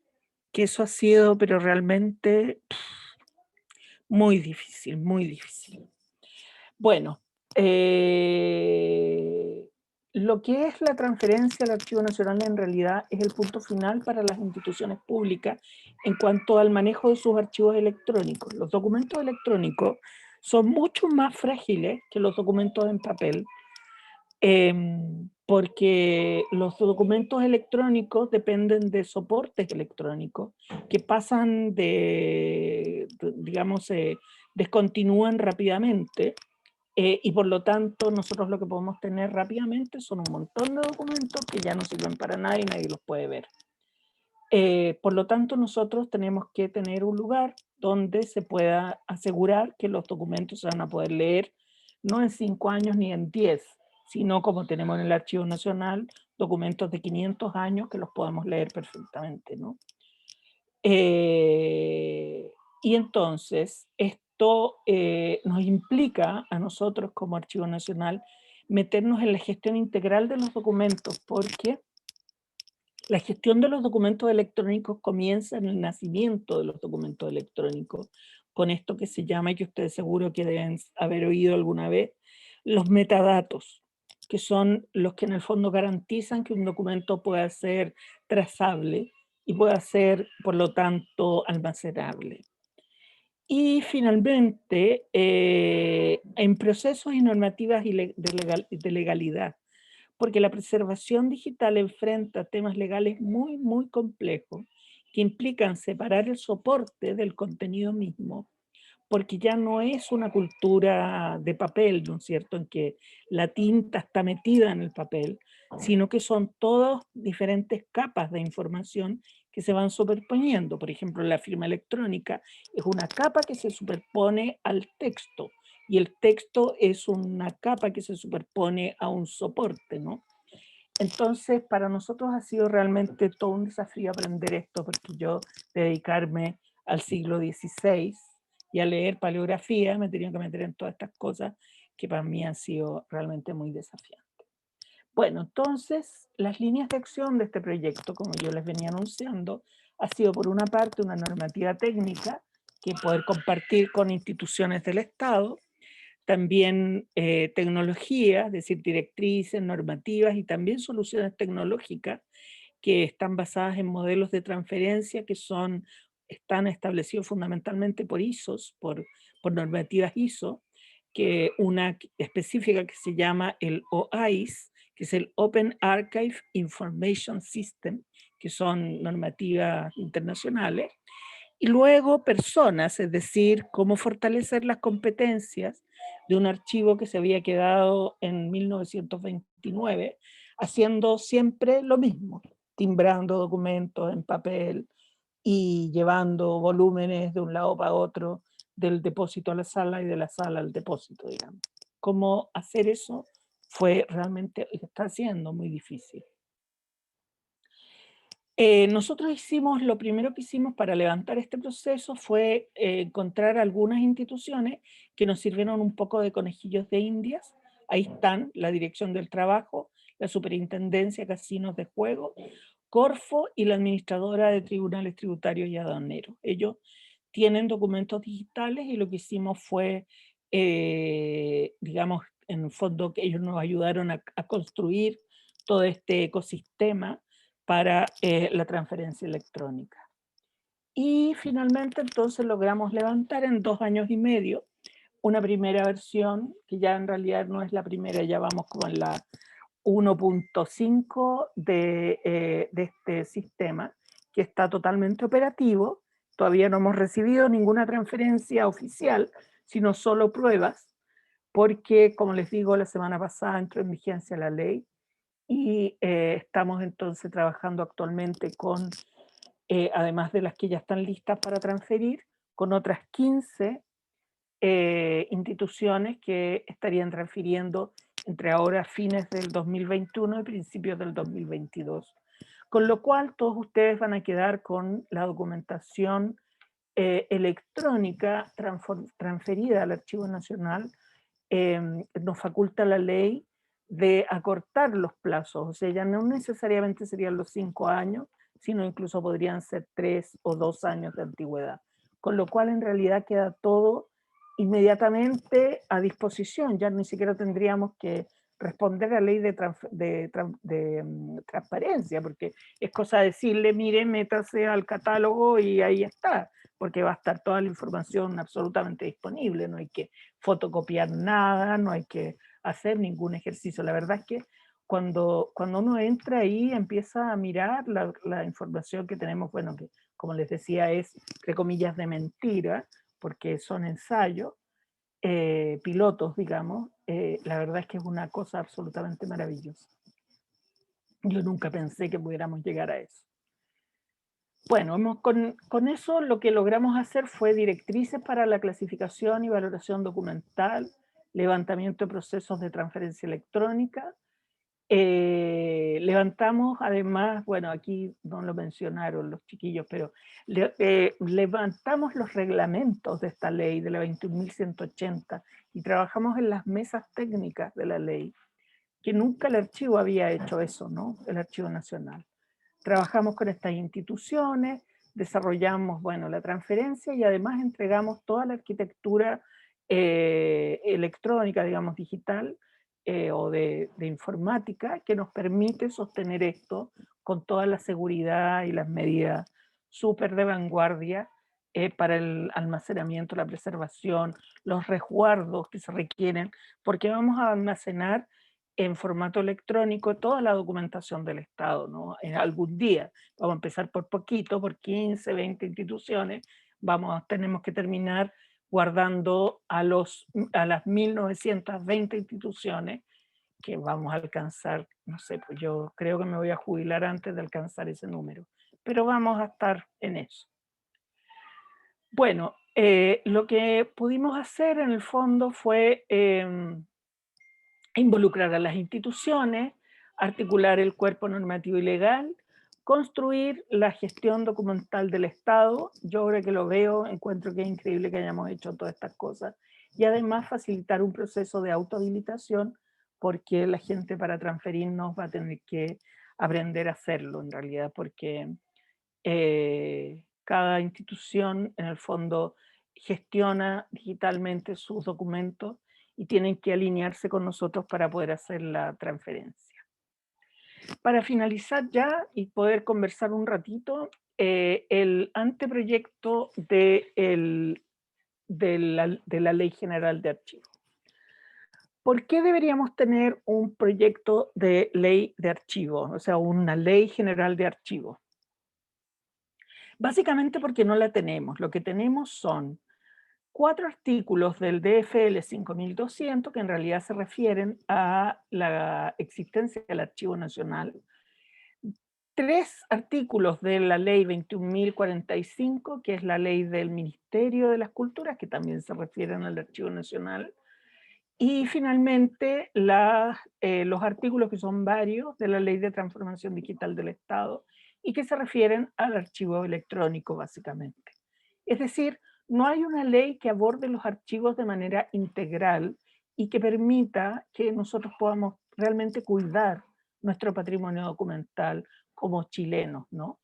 Que eso ha sido, pero realmente muy difícil, muy difícil. Bueno, lo que es la transferencia al Archivo Nacional en realidad es el punto final para las instituciones públicas en cuanto al manejo de sus archivos electrónicos. Los documentos electrónicos son mucho más frágiles que los documentos en papel, porque los documentos electrónicos dependen de soportes electrónicos que pasan digamos, descontinúan rápidamente. Y por lo tanto, nosotros lo que podemos tener rápidamente son un montón de documentos que ya no sirven para nada y nadie los puede ver. Por lo tanto, nosotros tenemos que tener un lugar donde se pueda asegurar que los documentos se van a poder leer no en 5 años ni en 10, sino como tenemos en el Archivo Nacional, documentos de 500 años que los podemos leer perfectamente, ¿no? Y entonces esto nos implica a nosotros como Archivo Nacional meternos en la gestión integral de los documentos, porque la gestión de los documentos electrónicos comienza en el nacimiento de los documentos electrónicos, con esto que se llama, y que ustedes seguro que deben haber oído alguna vez, los metadatos, que son los que en el fondo garantizan que un documento pueda ser trazable y pueda ser, por lo tanto, almacenable. Y finalmente, en procesos y normativas de legalidad, porque la preservación digital enfrenta temas legales muy, muy complejos que implican separar el soporte del contenido mismo, porque ya no es una cultura de papel, ¿no es cierto?, en que la tinta está metida en el papel, sino que son todas diferentes capas de información que se van superponiendo. Por ejemplo, la firma electrónica es una capa que se superpone al texto, y el texto es una capa que se superpone a un soporte, ¿no? Entonces, para nosotros ha sido realmente todo un desafío aprender esto, porque yo, dedicarme al siglo XVI y a leer paleografía, me he tenido que meter en todas estas cosas que para mí han sido realmente muy desafiantes. Bueno, entonces, las líneas de acción de este proyecto, como yo les venía anunciando, ha sido por una parte una normativa técnica que poder compartir con instituciones del Estado, también tecnología, es decir, directrices, normativas y también soluciones tecnológicas que están basadas en modelos de transferencia que están establecidos fundamentalmente por ISOs, por normativas ISO, que una específica que se llama el OAIS, que es el Open Archive Information System, que son normativas internacionales, y luego personas, es decir, cómo fortalecer las competencias de un archivo que se había quedado en 1929, haciendo siempre lo mismo, timbrando documentos en papel y llevando volúmenes de un lado para otro, del depósito a la sala y de la sala al depósito, digamos. Cómo hacer eso fue realmente, está siendo muy difícil. Nosotros lo primero que hicimos para levantar este proceso fue encontrar algunas instituciones que nos sirvieron un poco de conejillos de indias. Ahí están la Dirección del Trabajo, la Superintendencia de Casinos de Juego, Corfo y la Administradora de Tribunales Tributarios y Aduaneros. Ellos tienen documentos digitales y lo que hicimos fue, digamos, en el fondo que ellos nos ayudaron a construir todo este ecosistema para la transferencia electrónica. Y finalmente entonces logramos levantar en 2 años y medio una primera versión, que ya en realidad no es la primera, ya vamos como en la 1.5 de este sistema, que está totalmente operativo. Todavía no hemos recibido ninguna transferencia oficial, sino solo pruebas, porque, como les digo, la semana pasada entró en vigencia la ley, y estamos entonces trabajando actualmente con, además de las que ya están listas para transferir, con otras 15 instituciones que estarían transfiriendo entre ahora fines del 2021 y principios del 2022. Con lo cual todos ustedes van a quedar con la documentación electrónica transferida al Archivo Nacional. Nos faculta la ley de acortar los plazos, o sea, ya no necesariamente serían los 5 años, sino incluso podrían ser 3 o 2 años de antigüedad, con lo cual en realidad queda todo inmediatamente a disposición, ya ni siquiera tendríamos que responder a la ley de transparencia, porque es cosa de decirle, mire, métase al catálogo y ahí está, porque va a estar toda la información absolutamente disponible, no hay que fotocopiar nada, no hay que hacer ningún ejercicio. La verdad es que cuando uno entra ahí, empieza a mirar la información que tenemos, bueno, que como les decía es, entre comillas, de mentira, porque son ensayos, pilotos, digamos, la verdad es que es una cosa absolutamente maravillosa. Yo nunca pensé que pudiéramos llegar a eso. Bueno, con eso lo que logramos hacer fue directrices para la clasificación y valoración documental, levantamiento de procesos de transferencia electrónica. Levantamos además, bueno, aquí no lo mencionaron los chiquillos, pero levantamos los reglamentos de esta ley, de la 21.180, y trabajamos en las mesas técnicas de la ley, que nunca el archivo había hecho eso, ¿no? El Archivo Nacional. Trabajamos con estas instituciones, desarrollamos, bueno, la transferencia y además entregamos toda la arquitectura electrónica, digamos, digital o de informática que nos permite sostener esto con toda la seguridad y las medidas súper de vanguardia para el almacenamiento, la preservación, los resguardos que se requieren, porque vamos a almacenar en formato electrónico toda la documentación del Estado, ¿no? En algún día, vamos a empezar por poquito, por 15, 20 instituciones, tenemos que terminar guardando a las 1920 instituciones que vamos a alcanzar, no sé, pues yo creo que me voy a jubilar antes de alcanzar ese número, pero vamos a estar en eso. Bueno, lo que pudimos hacer en el fondo fue involucrar a las instituciones, articular el cuerpo normativo y legal, construir la gestión documental del Estado. Yo ahora que lo veo, encuentro que es increíble que hayamos hecho todas estas cosas. Y además facilitar un proceso de autohabilitación, porque la gente para transferirnos va a tener que aprender a hacerlo en realidad, porque cada institución en el fondo gestiona digitalmente sus documentos y tienen que alinearse con nosotros para poder hacer la transferencia. Para finalizar ya y poder conversar un ratito, el anteproyecto de la Ley General de Archivos. ¿Por qué deberíamos tener un proyecto de ley de archivos? O sea, una Ley General de Archivos. Básicamente porque no la tenemos. Lo que tenemos son 4 artículos del DFL 5200 que en realidad se refieren a la existencia del Archivo Nacional, 3 artículos de la ley 21.045, que es la ley del Ministerio de las Culturas, que también se refieren al Archivo Nacional, y finalmente los artículos, que son varios, de la Ley de Transformación Digital del Estado y que se refieren al archivo electrónico básicamente. Es decir, no hay una ley que aborde los archivos de manera integral y que permita que nosotros podamos realmente cuidar nuestro patrimonio documental como chilenos, ¿no?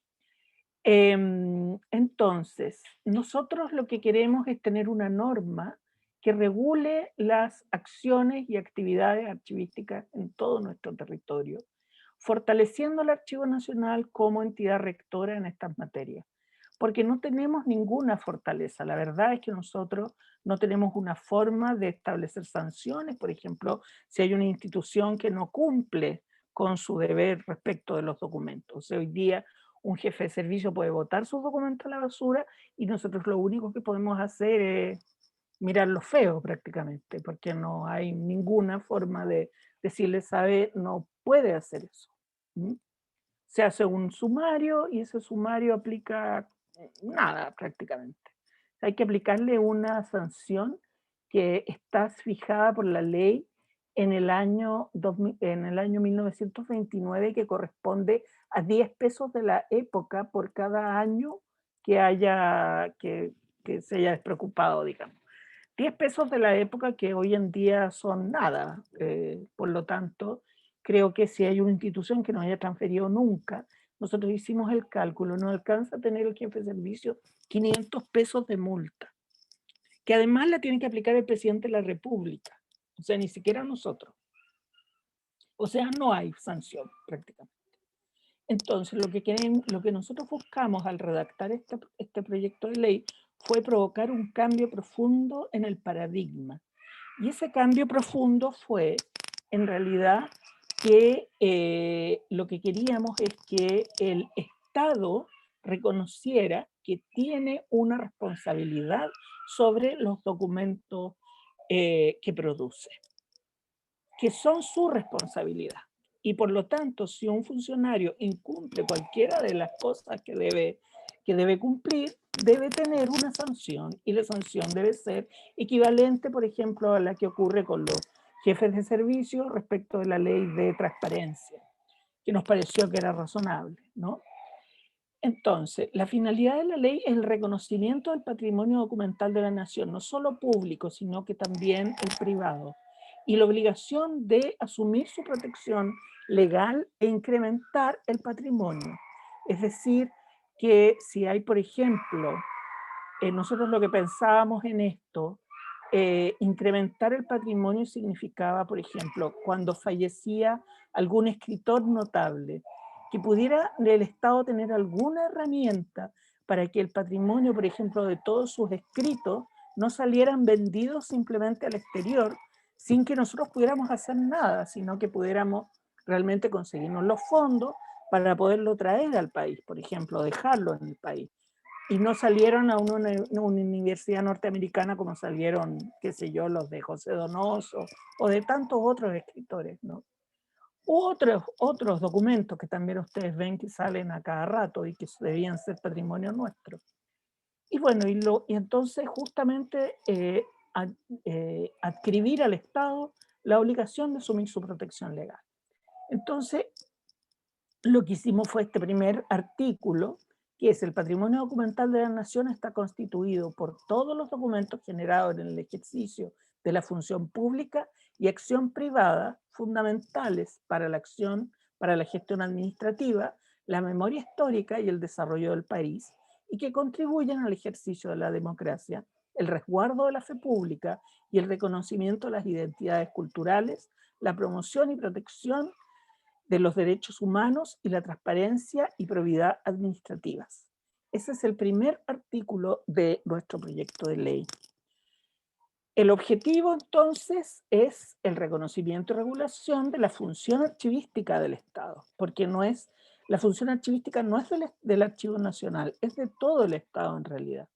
Entonces, nosotros lo que queremos es tener una norma que regule las acciones y actividades archivísticas en todo nuestro territorio, fortaleciendo el Archivo Nacional como entidad rectora en estas materias, porque no tenemos ninguna fortaleza. La verdad es que nosotros no tenemos una forma de establecer sanciones, por ejemplo, si hay una institución que no cumple con su deber respecto de los documentos. O sea, hoy día un jefe de servicio puede botar sus documentos a la basura y nosotros lo único que podemos hacer es mirarlo feo prácticamente, porque no hay ninguna forma de decirle, sabe, no puede hacer eso. ¿Mm? Se hace un sumario y ese sumario aplica nada prácticamente. Hay que aplicarle una sanción que está fijada por la ley en el año 1929, que corresponde a 10 pesos de la época por cada año que se haya despreocupado, digamos. 10 pesos de la época que hoy en día son nada. Por lo tanto, creo que si hay una institución que no haya transferido nunca, nosotros hicimos el cálculo, no alcanza a tener el jefe de servicio 500 pesos de multa, que además la tiene que aplicar el presidente de la República, o sea, ni siquiera nosotros. O sea, no hay sanción prácticamente. Entonces, lo que nosotros buscamos al redactar este proyecto de ley fue provocar un cambio profundo en el paradigma. Y ese cambio profundo fue, en realidad, que lo que queríamos es que el Estado reconociera que tiene una responsabilidad sobre los documentos que produce, que son su responsabilidad. Y por lo tanto, si un funcionario incumple cualquiera de las cosas que debe que debe cumplir, debe tener una sanción, y la sanción debe ser equivalente, por ejemplo, a la que ocurre con los jefes de servicio respecto de la ley de transparencia, que nos pareció que era razonable, ¿no? Entonces, la finalidad de la ley es el reconocimiento del patrimonio documental de la nación, no solo público, sino que también el privado, y la obligación de asumir su protección legal e incrementar el patrimonio. Es decir, que si hay, por ejemplo, nosotros lo que pensábamos en esto, incrementar el patrimonio significaba, por ejemplo, cuando fallecía algún escritor notable, que pudiera el Estado tener alguna herramienta para que el patrimonio, por ejemplo, de todos sus escritos no salieran vendidos simplemente al exterior, sin que nosotros pudiéramos hacer nada, sino que pudiéramos realmente conseguirnos los fondos para poderlo traer al país, por ejemplo, dejarlo en el país. Y no salieron a una universidad norteamericana como salieron, qué sé yo, los de José Donoso o de tantos otros escritores, ¿no? Otros documentos que también ustedes ven que salen a cada rato y que debían ser patrimonio nuestro. Y bueno, y entonces justamente adscribir al Estado la obligación de asumir su protección legal. Entonces, lo que hicimos fue este primer artículo, que es: el patrimonio documental de la nación está constituido por todos los documentos generados en el ejercicio de la función pública y acción privada fundamentales para la acción, para la gestión administrativa, la memoria histórica y el desarrollo del país, y que contribuyen al ejercicio de la democracia, el resguardo de la fe pública y el reconocimiento de las identidades culturales, la promoción y protección de los derechos humanos y la transparencia y probidad administrativas. Ese es el primer artículo de nuestro proyecto de ley. El objetivo, entonces, es el reconocimiento y regulación de la función archivística del Estado, porque la función archivística no es del Archivo Nacional, es de todo el Estado en realidad.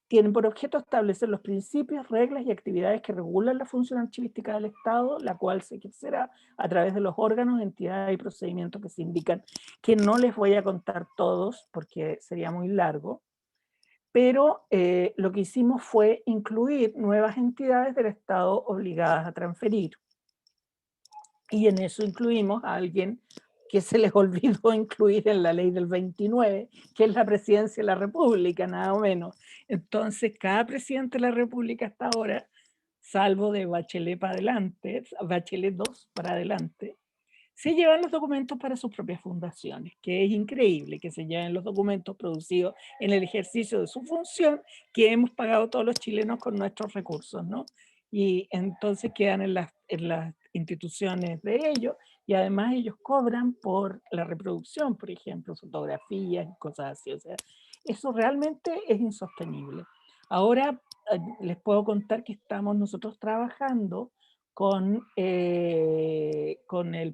Tienen por objeto establecer los principios, reglas y actividades que regulan la función archivística del Estado, la cual se ejercerá a través de los órganos, entidades y procedimientos que se indican, que no les voy a contar todos porque sería muy largo, pero lo que hicimos fue incluir nuevas entidades del Estado obligadas a transferir. Y en eso incluimos a alguien que se les olvidó incluir en la ley del 29, que es la presidencia de la República, nada menos. Entonces, cada presidente de la República hasta ahora, salvo de Bachelet para adelante, Bachelet 2 para adelante, se llevan los documentos para sus propias fundaciones, que es increíble que se lleven los documentos producidos en el ejercicio de su función, que hemos pagado todos los chilenos con nuestros recursos, ¿no? Y entonces quedan en las instituciones de ellos, y además ellos cobran por la reproducción, por ejemplo, fotografías y cosas así. O sea, eso realmente es insostenible. Ahora les puedo contar que estamos nosotros trabajando con el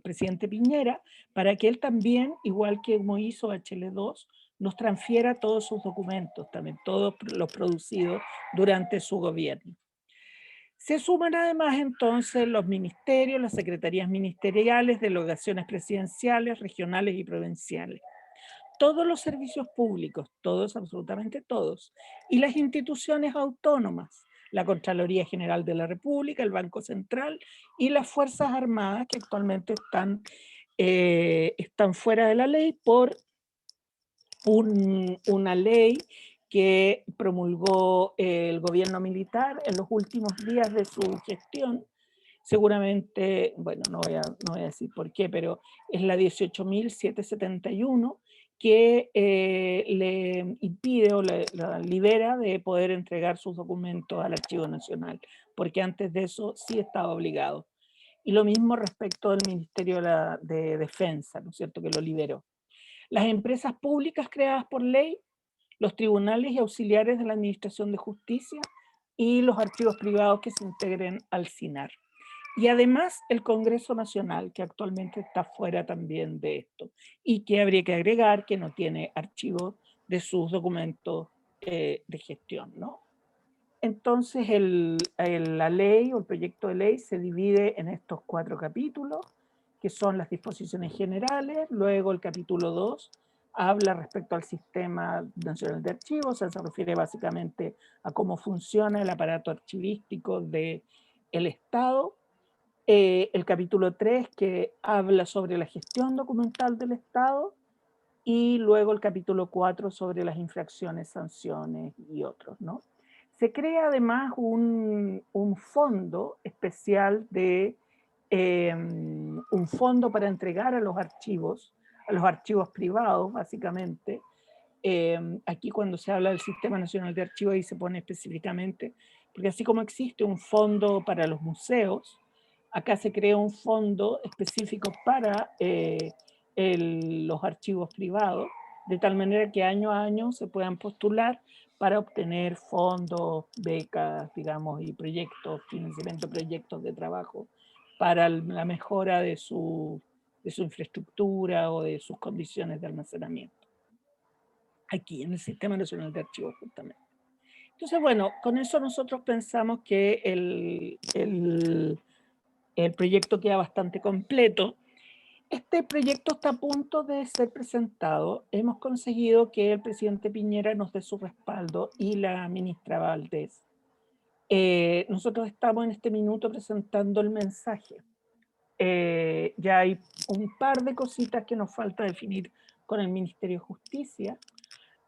presidente Piñera para que él también, igual que como hizo Bachelet 2, nos transfiera todos sus documentos, también todos los producidos durante su gobierno. Se suman además entonces los ministerios, las secretarías ministeriales, delegaciones presidenciales, regionales y provinciales. Todos los servicios públicos, todos, absolutamente todos, y las instituciones autónomas, la Contraloría General de la República, el Banco Central y las Fuerzas Armadas, que actualmente están fuera de la ley por una ley que promulgó el gobierno militar en los últimos días de su gestión. Seguramente, bueno, no voy a decir por qué, pero es la 18.771, que le impide o la libera de poder entregar sus documentos al Archivo Nacional, porque antes de eso sí estaba obligado. Y lo mismo respecto del Ministerio de Defensa, ¿no es cierto?, que lo liberó. Las empresas públicas creadas por ley, los tribunales y auxiliares de la Administración de Justicia y los archivos privados que se integren al CINAR. Y además el Congreso Nacional, que actualmente está fuera también de esto, y que habría que agregar que no tiene archivos de sus documentos de gestión, ¿no? Entonces la ley o el proyecto de ley se divide en estos 4 capítulos, que son las disposiciones generales, luego el capítulo 2, habla respecto al Sistema Nacional de Archivos, o sea, se refiere básicamente a cómo funciona el aparato archivístico del Estado. El capítulo 3, que habla sobre la gestión documental del Estado, y luego el capítulo 4 sobre las infracciones, sanciones y otros, ¿no? Se crea además un fondo especial un fondo para entregar a los archivos privados, básicamente. Aquí cuando se habla del Sistema Nacional de Archivos, ahí se pone específicamente, porque así como existe un fondo para los museos, acá se crea un fondo específico para los archivos privados, de tal manera que año a año se puedan postular para obtener fondos, becas, digamos, y proyectos, financiamiento de proyectos de trabajo para la mejora de su infraestructura o de sus condiciones de almacenamiento. Aquí en el Sistema Nacional de Archivos, justamente. Entonces, bueno, con eso nosotros pensamos que el proyecto queda bastante completo. Este proyecto está a punto de ser presentado. Hemos conseguido que el presidente Piñera nos dé su respaldo y la ministra Valdés. Nosotros estamos en este minuto presentando el mensaje. Ya hay un par de cositas que nos falta definir con el Ministerio de Justicia,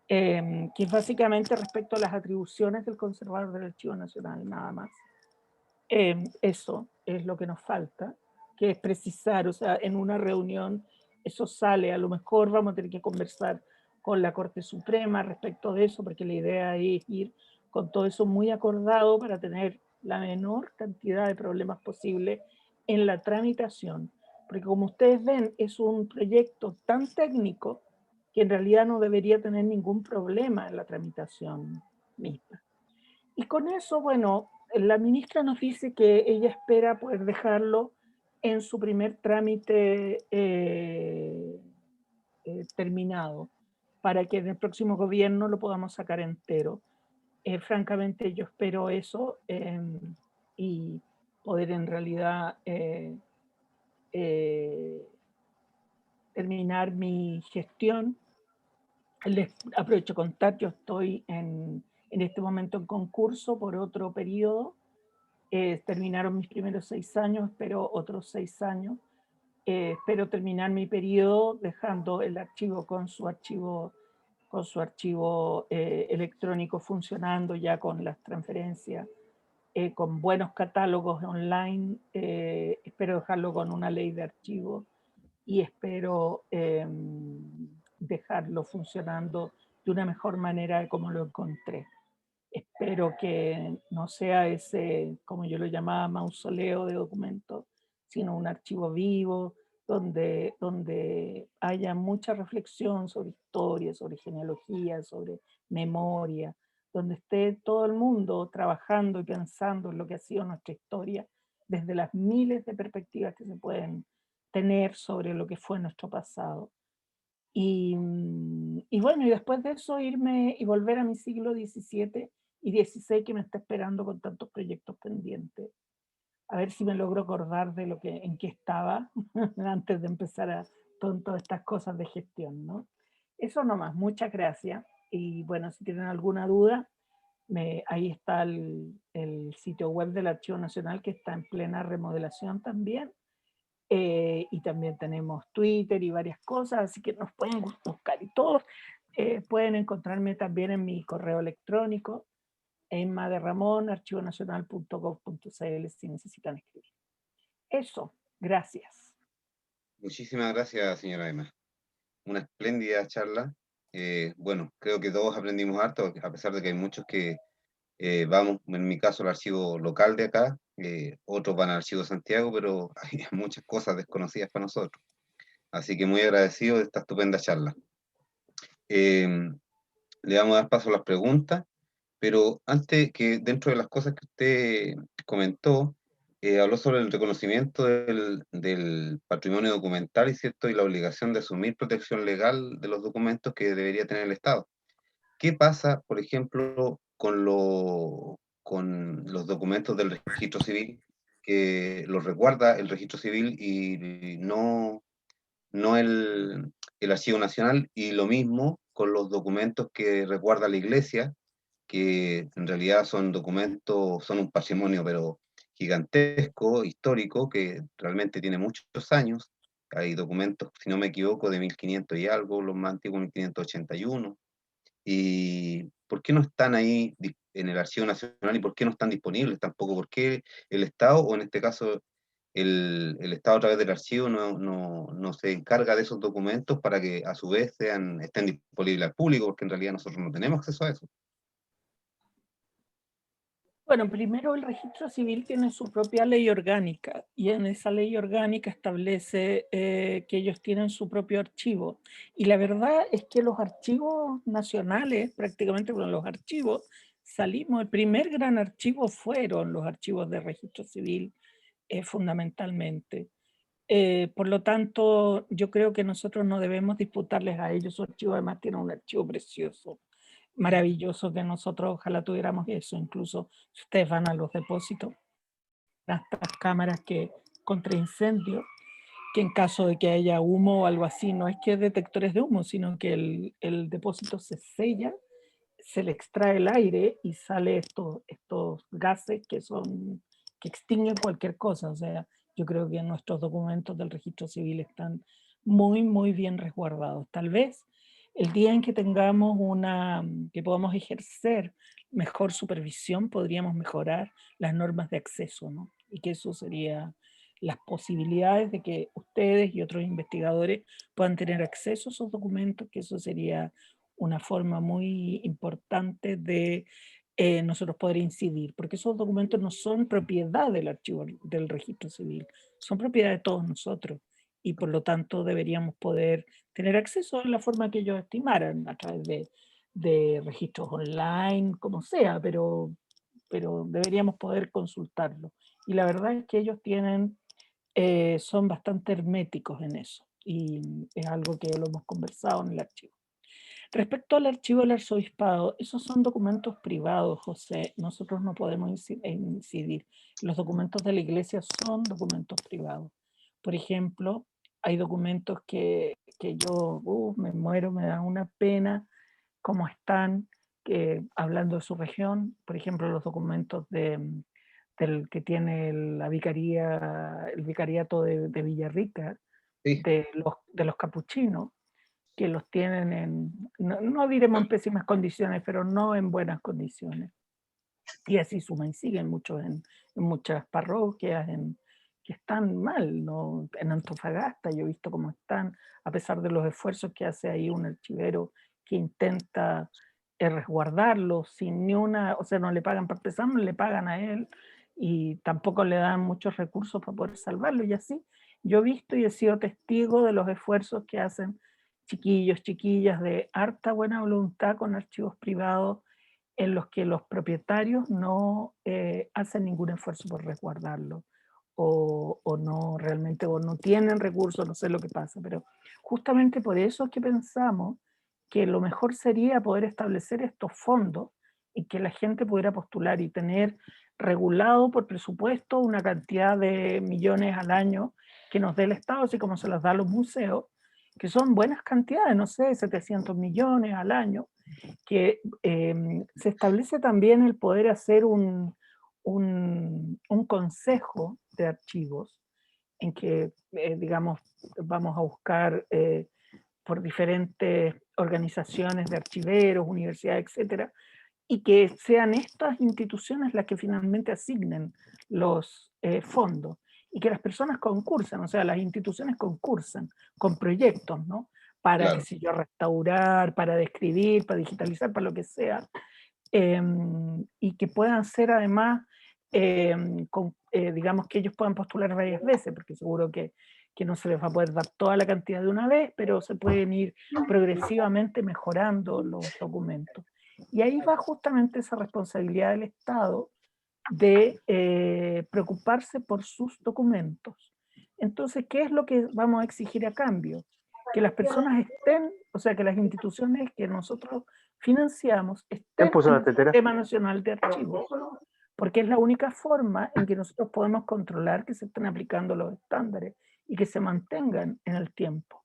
que es básicamente respecto a las atribuciones del conservador del Archivo Nacional, nada más. Eso es lo que nos falta, que es precisar, o sea, en una reunión eso sale, a lo mejor vamos a tener que conversar con la Corte Suprema respecto de eso, porque la idea es ir con todo eso muy acordado para tener la menor cantidad de problemas posible en la tramitación, porque como ustedes ven, es un proyecto tan técnico que en realidad no debería tener ningún problema en la tramitación misma. Y con eso, bueno, la ministra nos dice que ella espera poder dejarlo en su primer trámite terminado, para que en el próximo gobierno lo podamos sacar entero. Francamente, yo espero eso y poder en realidad terminar mi gestión. Les aprovecho a contar, yo estoy en este momento en concurso por otro periodo. Terminaron mis primeros 6 años, espero otros 6 años. Espero terminar mi periodo dejando el archivo con su archivo electrónico funcionando ya con las transferencias, con buenos catálogos online. Espero dejarlo con una ley de archivo y espero dejarlo funcionando de una mejor manera de como lo encontré. Espero que no sea ese, como yo lo llamaba, mausoleo de documentos, sino un archivo vivo, donde haya mucha reflexión sobre historia, sobre genealogía, sobre memoria, donde esté todo el mundo trabajando y pensando en lo que ha sido nuestra historia, desde las miles de perspectivas que se pueden tener sobre lo que fue nuestro pasado. Y bueno, y después de eso irme y volver a mi siglo XVII y XVI que me está esperando con tantos proyectos pendientes. A ver si me logro acordar de en qué estaba antes de empezar con todas estas cosas de gestión, ¿no? Eso nomás, muchas gracias. Y bueno, si tienen alguna duda, ahí está el sitio web del Archivo Nacional, que está en plena remodelación también. Y también tenemos Twitter y varias cosas, así que nos pueden buscar. Y todos pueden encontrarme también en mi correo electrónico, emmaderramon@archivonacional.gov.cl, si necesitan escribir. Eso, gracias. Muchísimas gracias, señora Emma. Una espléndida charla. Bueno, creo que todos aprendimos harto, a pesar de que hay muchos que vamos, en mi caso, al archivo local de acá, otros van al archivo de Santiago, pero hay muchas cosas desconocidas para nosotros. Así que muy agradecido de esta estupenda charla. Le vamos a dar paso a las preguntas, pero antes, que dentro de las cosas que usted comentó, habló sobre el reconocimiento del patrimonio documental, y cierto, y la obligación de asumir protección legal de los documentos que debería tener el Estado. ¿Qué pasa, por ejemplo, con los documentos del registro civil, que los resguarda el registro civil y no el Archivo Nacional, y lo mismo con los documentos que resguarda la Iglesia, que en realidad son documentos, son un patrimonio, pero gigantesco, histórico, que realmente tiene muchos años. Hay documentos, si no me equivoco, de 1500 y algo, los más antiguos 1581. ¿Y por qué no están ahí en el Archivo Nacional y por qué no están disponibles tampoco? ¿Por qué el Estado, o en este caso el Estado a través del archivo, no se encarga de esos documentos para que a su vez estén disponibles al público? Porque en realidad nosotros no tenemos acceso a eso. Bueno, primero el registro civil tiene su propia ley orgánica y en esa ley orgánica establece que ellos tienen su propio archivo. Y la verdad es que los archivos nacionales, prácticamente con los archivos, salimos, el primer gran archivo fueron los archivos de registro civil, fundamentalmente. Por lo tanto, yo creo que nosotros no debemos disputarles a ellos su archivo, además tienen un archivo precioso, maravilloso, que nosotros ojalá tuviéramos eso. Incluso si ustedes van a los depósitos, estas cámaras que contra incendio, que en caso de que haya humo o algo así, no es que es detectores de humo, sino que el depósito se sella, se le extrae el aire y sale estos gases que extinguen cualquier cosa. O sea, yo creo que nuestros documentos del registro civil están muy, muy bien resguardados. Tal vez el día en que tengamos que podamos ejercer mejor supervisión, podríamos mejorar las normas de acceso, ¿no? Y que eso sería las posibilidades de que ustedes y otros investigadores puedan tener acceso a esos documentos, que eso sería una forma muy importante de nosotros poder incidir, porque esos documentos no son propiedad del archivo del registro civil, son propiedad de todos nosotros y por lo tanto deberíamos poder tener acceso en la forma que ellos estimaran, a través de registros online, como sea, pero deberíamos poder consultarlo. Y la verdad es que ellos son bastante herméticos en eso y es algo que lo hemos conversado en el archivo. Respecto al archivo del arzobispado, esos son documentos privados, José. Nosotros no podemos incidir. Los documentos de la iglesia son documentos privados. Por ejemplo, hay documentos que yo me muero, me da una pena cómo están, hablando de su región. Por ejemplo, los documentos del que tiene la vicaría, el vicariato de Villarrica, Sí, de los capuchinos, que los tienen no diremos en pésimas condiciones, pero no en buenas condiciones. Y así suman y siguen muchos en muchas parroquias que están mal, ¿no? En Antofagasta yo he visto cómo están, a pesar de los esfuerzos que hace ahí un archivero que intenta resguardarlos sin ni una, o sea, no le pagan, para empezar, no le pagan a él y tampoco le dan muchos recursos para poder salvarlo, y así yo he visto y he sido testigo de los esfuerzos que hacen chiquillos, chiquillas de harta buena voluntad con archivos privados en los que los propietarios no hacen ningún esfuerzo por resguardarlo o no realmente o no tienen recursos, no sé lo que pasa, pero justamente por eso es que pensamos que lo mejor sería poder establecer estos fondos y que la gente pudiera postular y tener regulado por presupuesto una cantidad de millones al año que nos dé el Estado, así como se los da a los museos, que son buenas cantidades, no sé, 700 millones al año, que se establece también el poder hacer un consejo de archivos en que, digamos, vamos a buscar por diferentes organizaciones de archiveros, universidades, etcétera, y que sean estas instituciones las que finalmente asignen los fondos y que las personas concursan, o sea, las instituciones concursan con proyectos, ¿no? Para, qué claro. sé yo, restaurar, para describir, para digitalizar, para lo que sea, y que puedan ser además, digamos que ellos puedan postular varias veces, porque seguro que no se les va a poder dar toda la cantidad de una vez, pero se pueden ir progresivamente mejorando los documentos. Y ahí va justamente esa responsabilidad del Estado de preocuparse por sus documentos. Entonces, ¿qué es lo que vamos a exigir a cambio? Que las personas estén, o sea, que las instituciones que nosotros financiamos estén en el Sistema Nacional de Archivos, porque es la única forma en que nosotros podemos controlar que se estén aplicando los estándares y que se mantengan en el tiempo.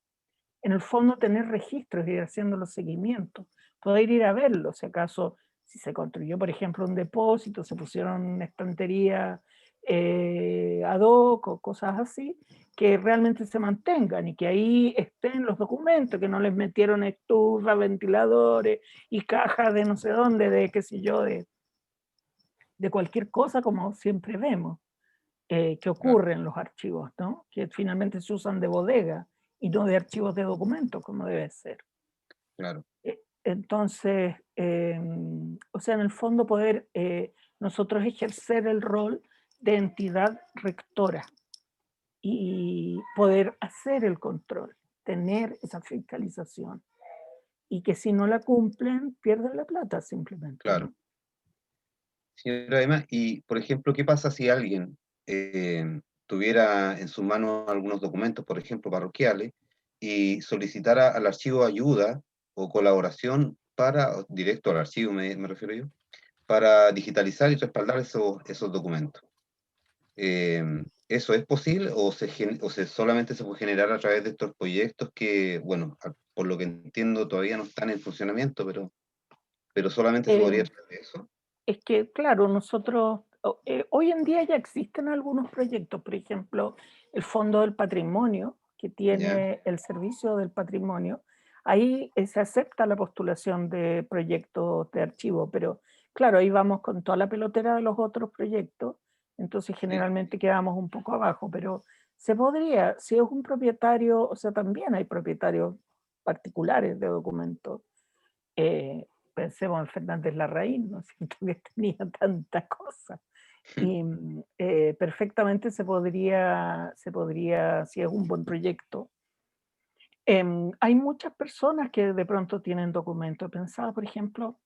en el fondo tener registros y ir haciendo los seguimientos, poder ir a verlo, si acaso, si se construyó, por ejemplo, un depósito, se pusieron una estantería ad hoc o cosas así, que realmente se mantengan y que ahí estén los documentos, que no les metieron estufas, ventiladores y cajas de no sé dónde, de qué sé yo, de cualquier cosa, como siempre vemos que ocurre en los archivos, ¿no? Que finalmente se usan de bodega y no de archivos de documentos, como debe ser. Claro, Entonces, o sea, en el fondo poder nosotros ejercer el rol de entidad rectora y poder hacer el control, tener esa fiscalización y que si no la cumplen, pierden la plata simplemente. claro. ¿No? Señora, además, y por ejemplo, ¿qué pasa si alguien tuviera en sus manos algunos documentos, por ejemplo, parroquiales, y solicitara al archivo ayuda o colaboración o directo al archivo, me refiero yo, para digitalizar y respaldar esos documentos? ¿Eso es posible o solamente se puede generar a través de estos proyectos que, bueno, por lo que entiendo todavía no están en funcionamiento, pero solamente se podría Eh, hacer de eso? Es que, claro, nosotros, hoy en día ya existen algunos proyectos, por ejemplo, el Fondo del Patrimonio, que ¿Ya? tiene el Servicio del Patrimonio, ahí se acepta la postulación de proyectos de archivo, pero claro, ahí vamos con toda la pelotera de los otros proyectos, entonces Sí, generalmente quedamos un poco abajo, pero se podría, si es un propietario, o sea, también hay propietarios particulares de documentos, pensemos en Fernández Larraín, ¿no es cierto?, que tenía tanta cosa. Y perfectamente se podría, si es un buen proyecto. Hay muchas personas que de pronto tienen documentos. Pensaba, por ejemplo,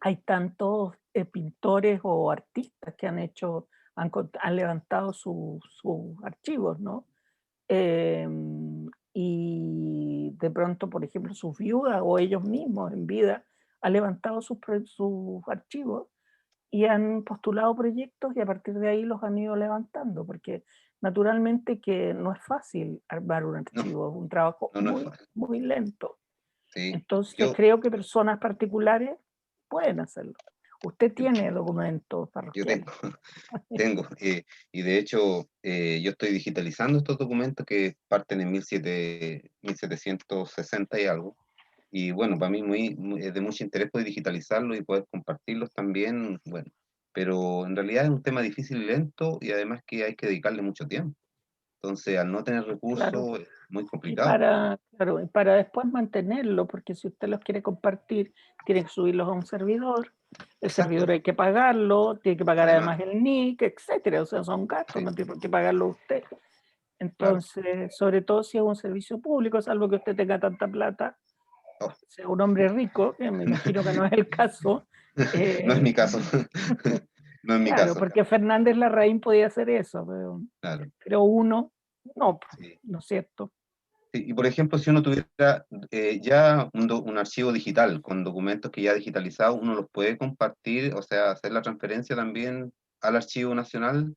hay tantos pintores o artistas que han hecho, han levantado sus archivos, ¿no? Y de pronto, por ejemplo, sus viudas o ellos mismos en vida han levantado sus archivos y han postulado proyectos y a partir de ahí los han ido levantando, porque naturalmente que no es fácil armar un no, archivo, es un trabajo no, no es muy, fácil. muy lento. Sí, Entonces yo, creo que personas particulares pueden hacerlo. Usted yo, tiene documentos yo parroquiales. tengo, tengo, y de hecho yo estoy digitalizando estos documentos que parten en 1760 y algo, y bueno, para mí es de mucho interés poder digitalizarlo y poder compartirlos también, bueno, pero en realidad es un tema difícil y lento y además que hay que dedicarle mucho tiempo, entonces al no tener Claro. recursos es muy Y complicado. para, claro, y para después mantenerlo, porque si usted los quiere compartir, tiene que subirlos a un servidor, el Exacto, servidor hay que pagarlo, tiene que pagar además, además el NIC, etcétera, o sea, son gastos, sí, no tiene por qué pagarlo usted. claro. Entonces, sobre todo si es un servicio público, salvo que usted tenga tanta plata, Oh, sea un hombre rico, que me imagino que no es el caso. no es eh, mi caso, no es mi claro, caso, porque Fernández Larraín podía hacer eso, claro. pero uno no, Sí. ¿no es cierto? Sí, y por ejemplo, si uno tuviera ya un archivo digital con documentos que ya digitalizados, uno los puede compartir, o sea, hacer la transferencia también al archivo nacional,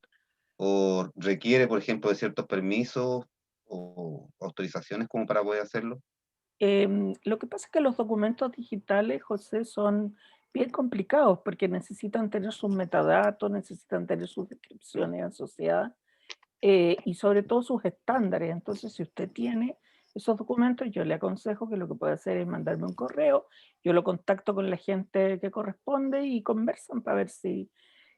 o requiere, por ejemplo, de ciertos permisos o autorizaciones como para poder hacerlo. Lo que pasa es que los documentos digitales, José, son bien complicados porque necesitan tener sus metadatos, necesitan tener sus descripciones asociadas y sobre todo sus estándares. Entonces, si usted tiene esos documentos, yo le aconsejo que lo que puede hacer es mandarme un correo, yo lo contacto con la gente que corresponde y conversan para ver si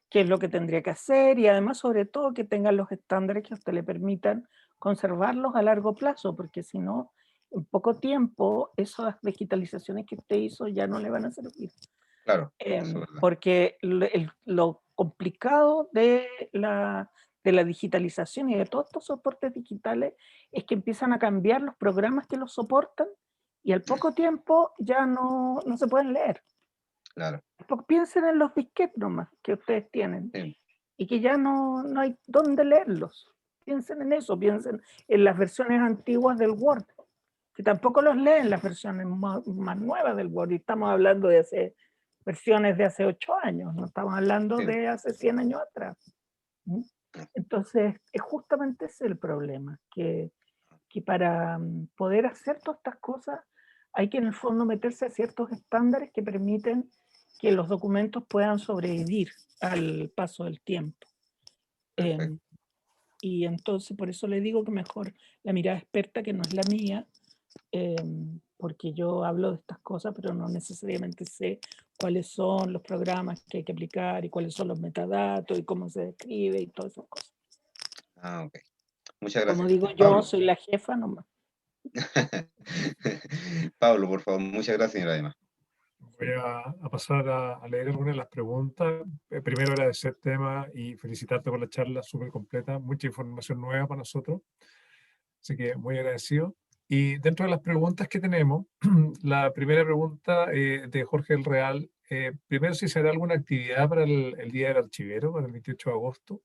qué es lo que tendría que hacer y además, sobre todo, que tengan los estándares que a usted le permitan conservarlos a largo plazo, porque si no, en poco tiempo, esas digitalizaciones que usted hizo ya no le van a servir. Claro, eso es verdad. Porque lo complicado de la digitalización y de todos estos soportes digitales es que empiezan a cambiar los programas que los soportan y al poco tiempo ya no se pueden leer. Claro, Porque piensen en los disquetes nomás que ustedes tienen sí, y que ya no hay dónde leerlos. Piensen en eso, piensen en las versiones antiguas del Word, que tampoco los leen las versiones más nuevas del Word. Y estamos hablando de versiones de hace 8 años, no estamos hablando sí, de hace 100 años atrás. ¿Mm? Entonces, es justamente ese el problema, que que para poder hacer todas estas cosas hay que en el fondo meterse a ciertos estándares que permiten que los documentos puedan sobrevivir al paso del tiempo. Perfecto. Y entonces por eso le digo que mejor la mirada experta, que no es la mía, porque yo hablo de estas cosas, pero no necesariamente sé cuáles son los programas que hay que aplicar y cuáles son los metadatos y cómo se describe y todas esas cosas. Ah, ok. Muchas Como gracias. digo yo, Pablo. soy la jefa nomás. Pablo, por favor, muchas gracias, señora Emma. Voy a pasar a leer algunas de las preguntas. Primero agradecerte, Emma, y felicitarte por la charla súper completa, mucha información nueva para nosotros. Así que muy agradecido. Y dentro de las preguntas que tenemos, la primera pregunta de Jorge del Real, primero si se hará alguna actividad para el Día del Archivero, para el 28 de agosto,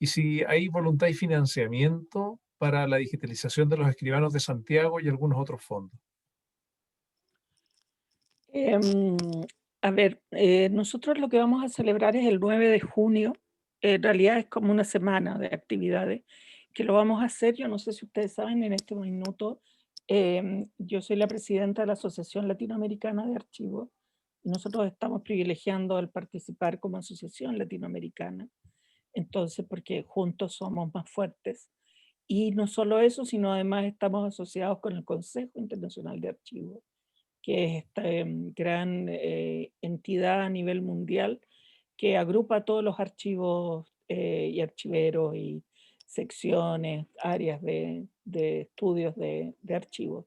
y si hay voluntad y financiamiento para la digitalización de los escribanos de Santiago y algunos otros fondos. A ver, nosotros lo que vamos a celebrar es el 9 de junio. En realidad es como una semana de actividades que lo vamos a hacer. Yo no sé si ustedes saben, en este minuto, yo soy la presidenta de la Asociación Latinoamericana de Archivos y nosotros estamos privilegiando el participar como asociación latinoamericana. Entonces, porque juntos somos más fuertes. Y no solo eso, sino además estamos asociados con el Consejo Internacional de Archivos, que es esta gran entidad a nivel mundial que agrupa todos los archivos y archiveros y secciones, áreas de estudios de archivos,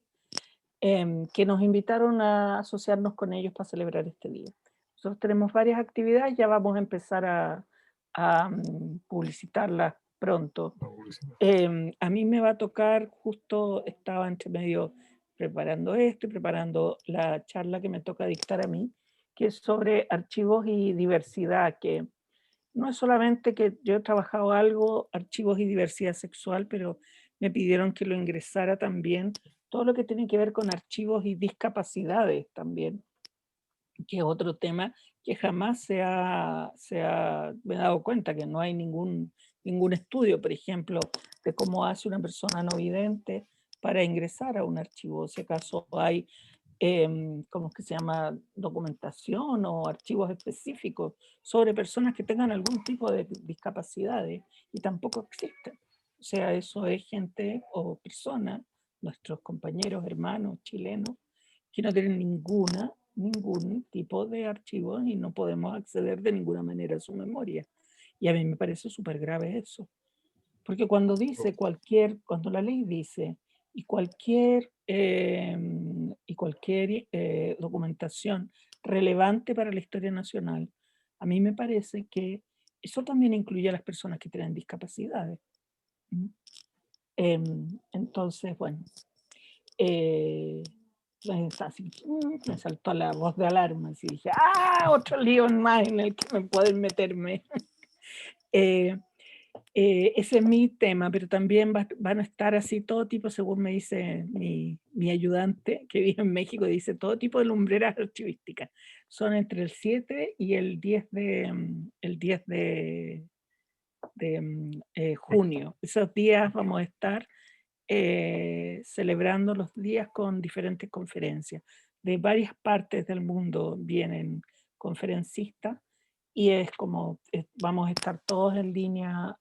que nos invitaron a asociarnos con ellos para celebrar este día. Nosotros tenemos varias actividades, ya vamos a empezar a publicitarlas pronto. A mí me va a tocar, justo estaba entre medio preparando esto y preparando la charla que me toca dictar a mí, que es sobre archivos y diversidad, que no es solamente que yo he trabajado algo, archivos y diversidad sexual, pero me pidieron que lo ingresara también, todo lo que tiene que ver con archivos y discapacidades también, que es otro tema que jamás me he dado cuenta que no hay ningún estudio, por ejemplo, de cómo hace una persona no vidente para ingresar a un archivo, si acaso hay, ¿cómo es que se llama?, documentación o archivos específicos sobre personas que tengan algún tipo de discapacidades, y tampoco existen. O sea, eso es gente o personas, nuestros compañeros, hermanos chilenos, que no tienen ningún tipo de archivo y no podemos acceder de ninguna manera a su memoria. Y a mí me parece súper grave eso. Porque cuando la ley dice y cualquier documentación relevante para la historia nacional, a mí me parece que eso también incluye a las personas que tienen discapacidades. Entonces, bueno, me saltó la voz de alarma y dije, otro lío más en el que me pueden meterme. Ese es mi tema, pero también van a estar así todo tipo, según me dice mi ayudante que vive en México, dice todo tipo de lumbreras archivísticas. Son entre el 7 y el 10 de junio. Esos días vamos a estar celebrando los días con diferentes conferencias. De varias partes del mundo vienen conferencistas y es como vamos a estar todos en línea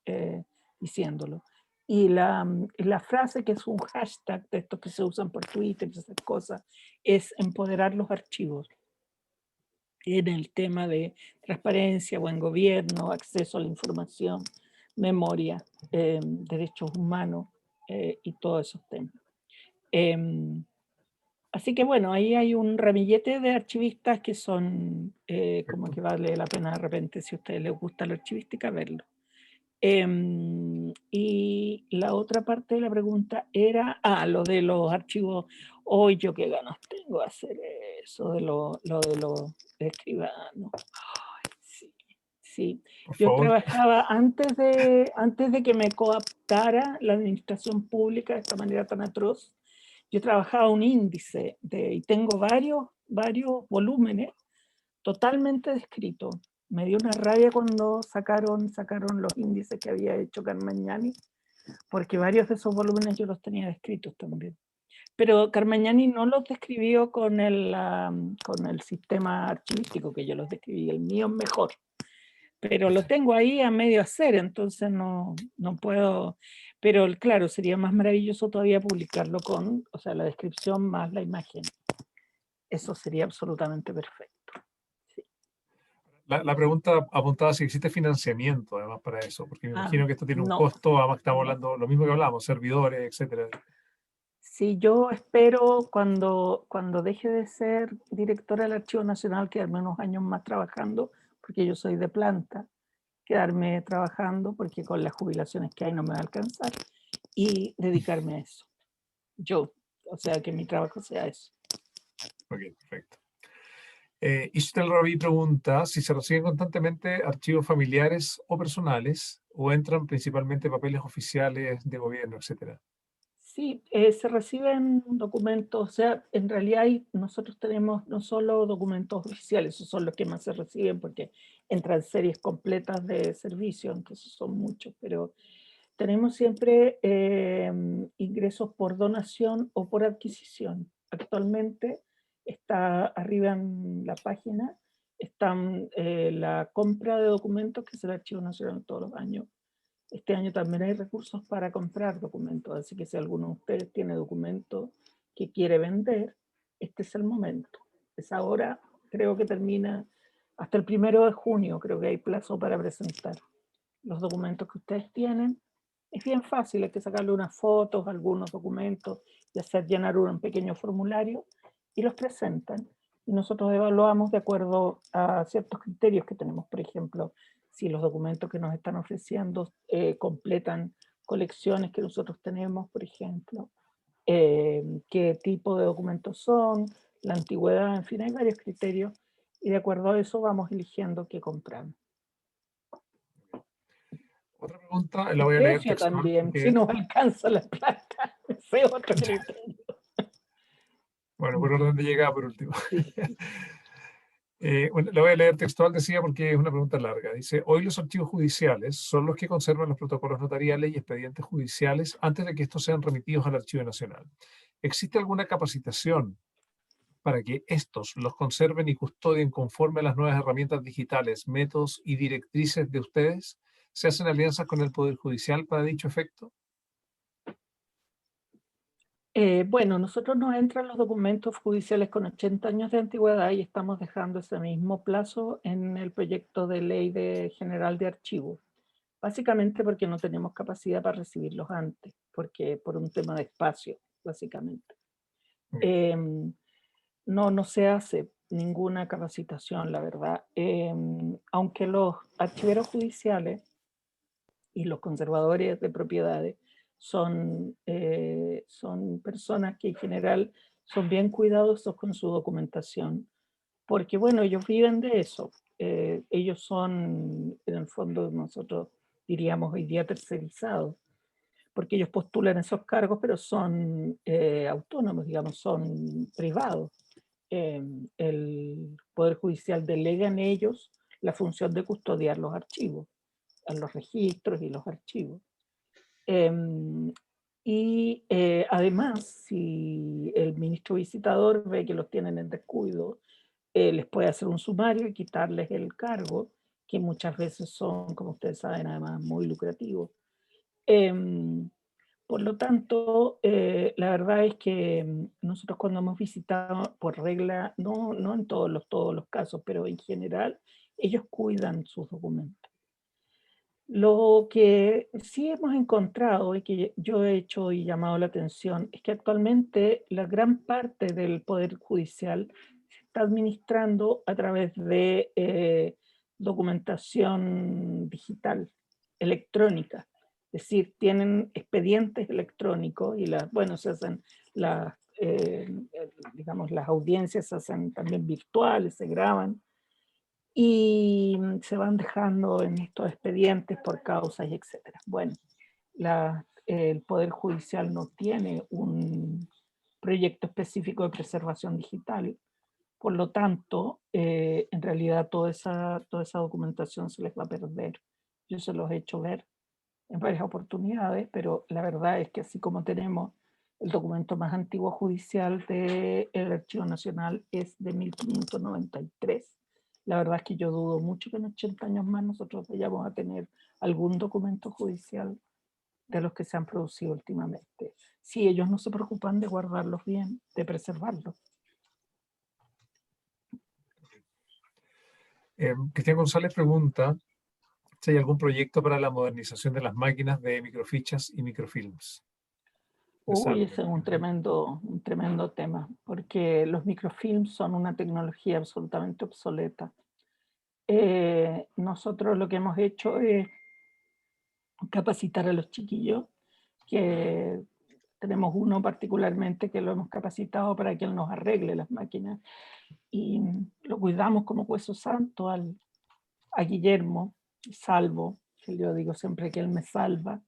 diciéndolo. Y la frase, que es un hashtag de estos que se usan por Twitter y esas cosas, es empoderar los archivos en el tema de transparencia, buen gobierno, acceso a la información, memoria, derechos humanos y todos esos temas. Así que bueno, ahí hay un ramillete de archivistas que son como que vale la pena de repente, si a ustedes les gusta la archivística, verlo. Y la otra parte de la pregunta era, lo de los archivos. Hoy yo qué ganas tengo de hacer eso, de lo de los escribanos. Ay, sí, sí. Por Yo favor. trabajaba antes de que me cooptara la administración pública de esta manera tan atroz. Yo trabajaba un índice y tengo varios volúmenes totalmente descritos. Me dio una rabia cuando sacaron los índices que había hecho Carmagnani, porque varios de esos volúmenes yo los tenía descritos también. Pero Carmagnani no los describió con el sistema archivístico que yo los describí, el mío es mejor. Pero lo tengo ahí a medio hacer, entonces no puedo. Pero claro, sería más maravilloso todavía publicarlo con, o sea, la descripción más la imagen. Eso sería absolutamente perfecto. Sí. La pregunta apuntaba si existe financiamiento además para eso, porque me imagino que esto tiene un no, costo, además que estamos no. hablando lo mismo que hablamos, servidores, etcétera. Sí, yo espero cuando deje de ser directora del Archivo Nacional, quedarme unos años más trabajando, porque yo soy de planta, quedarme trabajando, porque con las jubilaciones que hay no me va a alcanzar, y dedicarme a eso. Yo, o sea, que mi trabajo sea eso. Ok, perfecto. Ishtel Rabi pregunta si se reciben constantemente archivos familiares o personales o entran principalmente papeles oficiales de gobierno, etcétera. Sí, se reciben documentos, o sea, en realidad nosotros tenemos no solo documentos oficiales, esos son los que más se reciben porque entran series completas de servicio, entonces son muchos, pero tenemos siempre ingresos por donación o por adquisición. Actualmente está arriba en la página, están la compra de documentos, que es el Archivo Nacional todos los años. Este año también hay recursos para comprar documentos, así que si alguno de ustedes tiene documentos que quiere vender, este es el momento. Es ahora, creo que termina hasta el 1 de junio, creo que hay plazo para presentar los documentos que ustedes tienen. Es bien fácil, hay que sacarle unas fotos, algunos documentos y hacer llenar un pequeño formulario y los presentan. Y nosotros evaluamos de acuerdo a ciertos criterios que tenemos, por ejemplo, si los documentos que nos están ofreciendo completan colecciones que nosotros tenemos, por ejemplo, qué tipo de documentos son, la antigüedad, en fin, hay varios criterios y de acuerdo a eso vamos eligiendo qué compramos. Otra pregunta, la El voy a leer precio textual. también, si Porque, nos alcanza la plata, ese es otro criterio. bueno, por orden de llegada, por último. Sí. Bueno, la voy a leer textual, decía, porque es una pregunta larga. Dice, hoy los archivos judiciales son los que conservan los protocolos notariales y expedientes judiciales antes de que estos sean remitidos al Archivo Nacional. ¿Existe alguna capacitación para que estos los conserven y custodien conforme a las nuevas herramientas digitales, métodos y directrices de ustedes? ¿Se hacen alianzas con el Poder Judicial para dicho efecto? Bueno, nosotros nos entran los documentos judiciales con 80 años de antigüedad y estamos dejando ese mismo plazo en el proyecto de ley general de archivos. Básicamente porque no tenemos capacidad para recibirlos antes, porque por un tema de espacio, básicamente. No se hace ninguna capacitación, la verdad. Aunque los archiveros judiciales y los conservadores de propiedades son personas que en general son bien cuidadosos con su documentación, porque bueno, ellos viven de eso. Ellos son, en el fondo, nosotros diríamos hoy día tercerizados, porque ellos postulan esos cargos, pero son autónomos, digamos, son privados. El Poder Judicial delega en ellos la función de custodiar los archivos, los registros y los archivos. Además, si el ministro visitador ve que los tienen en descuido, les puede hacer un sumario y quitarles el cargo, que muchas veces son, como ustedes saben, además muy lucrativos. Por lo tanto, la verdad es que nosotros cuando hemos visitado, por regla, no en todos los casos, pero en general, ellos cuidan sus documentos. Lo que sí hemos encontrado y que yo he hecho y llamado la atención es que actualmente la gran parte del Poder Judicial se está administrando a través de documentación digital, electrónica. Es decir, tienen expedientes electrónicos y se hacen digamos, las audiencias se hacen también virtuales, se graban y se van dejando en estos expedientes por causas y etcétera. Bueno, el Poder Judicial no tiene un proyecto específico de preservación digital, por lo tanto, en realidad toda esa documentación se les va a perder. Yo se los he hecho ver en varias oportunidades, pero la verdad es que así como tenemos el documento más antiguo judicial del Archivo Nacional es de 1593, la verdad es que yo dudo mucho que en 80 años más nosotros vayamos a tener algún documento judicial de los que se han producido últimamente, si ellos no se preocupan de guardarlos bien, de preservarlos. Cristian González pregunta si hay algún proyecto para la modernización de las máquinas de microfichas y microfilms. Uy, ese es un tremendo tema, porque los microfilms son una tecnología absolutamente obsoleta. Nosotros lo que hemos hecho es capacitar a los chiquillos, que tenemos uno particularmente que lo hemos capacitado para que él nos arregle las máquinas, y lo cuidamos como hueso santo a Guillermo, salvo, que yo digo siempre que él me salva,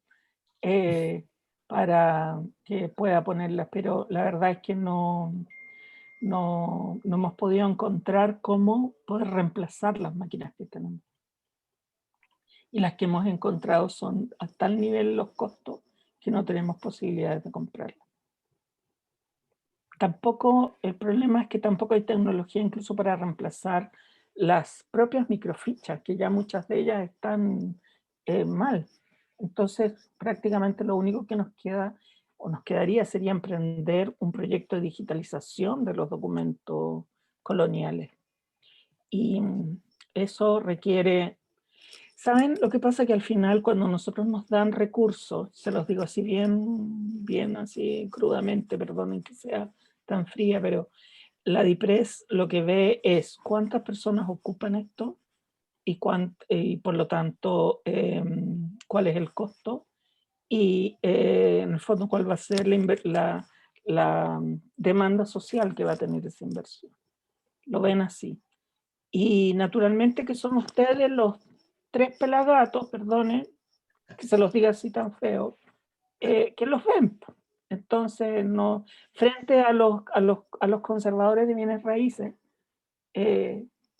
para que pueda ponerlas, pero la verdad es que no hemos podido encontrar cómo poder reemplazar las máquinas que tenemos. Y las que hemos encontrado son a tal nivel los costos que no tenemos posibilidades de comprarlas. Tampoco, el problema es que tampoco hay tecnología incluso para reemplazar las propias microfichas, que ya muchas de ellas están mal. Entonces, prácticamente lo único que nos queda o nos quedaría sería emprender un proyecto de digitalización de los documentos coloniales. Y eso requiere... ¿Saben? Lo que pasa es que al final cuando nosotros nos dan recursos, se los digo así bien así crudamente, perdonen que sea tan fría, pero la DIPRES lo que ve es cuántas personas ocupan esto y por lo tanto cuál es el costo y en el fondo cuál va a ser la demanda social que va a tener esa inversión. Lo ven así. Y naturalmente que son ustedes los 3 pelagatos, perdonen que se los diga así tan feo, que los ven. Entonces, no, frente a los conservadores de bienes raíces,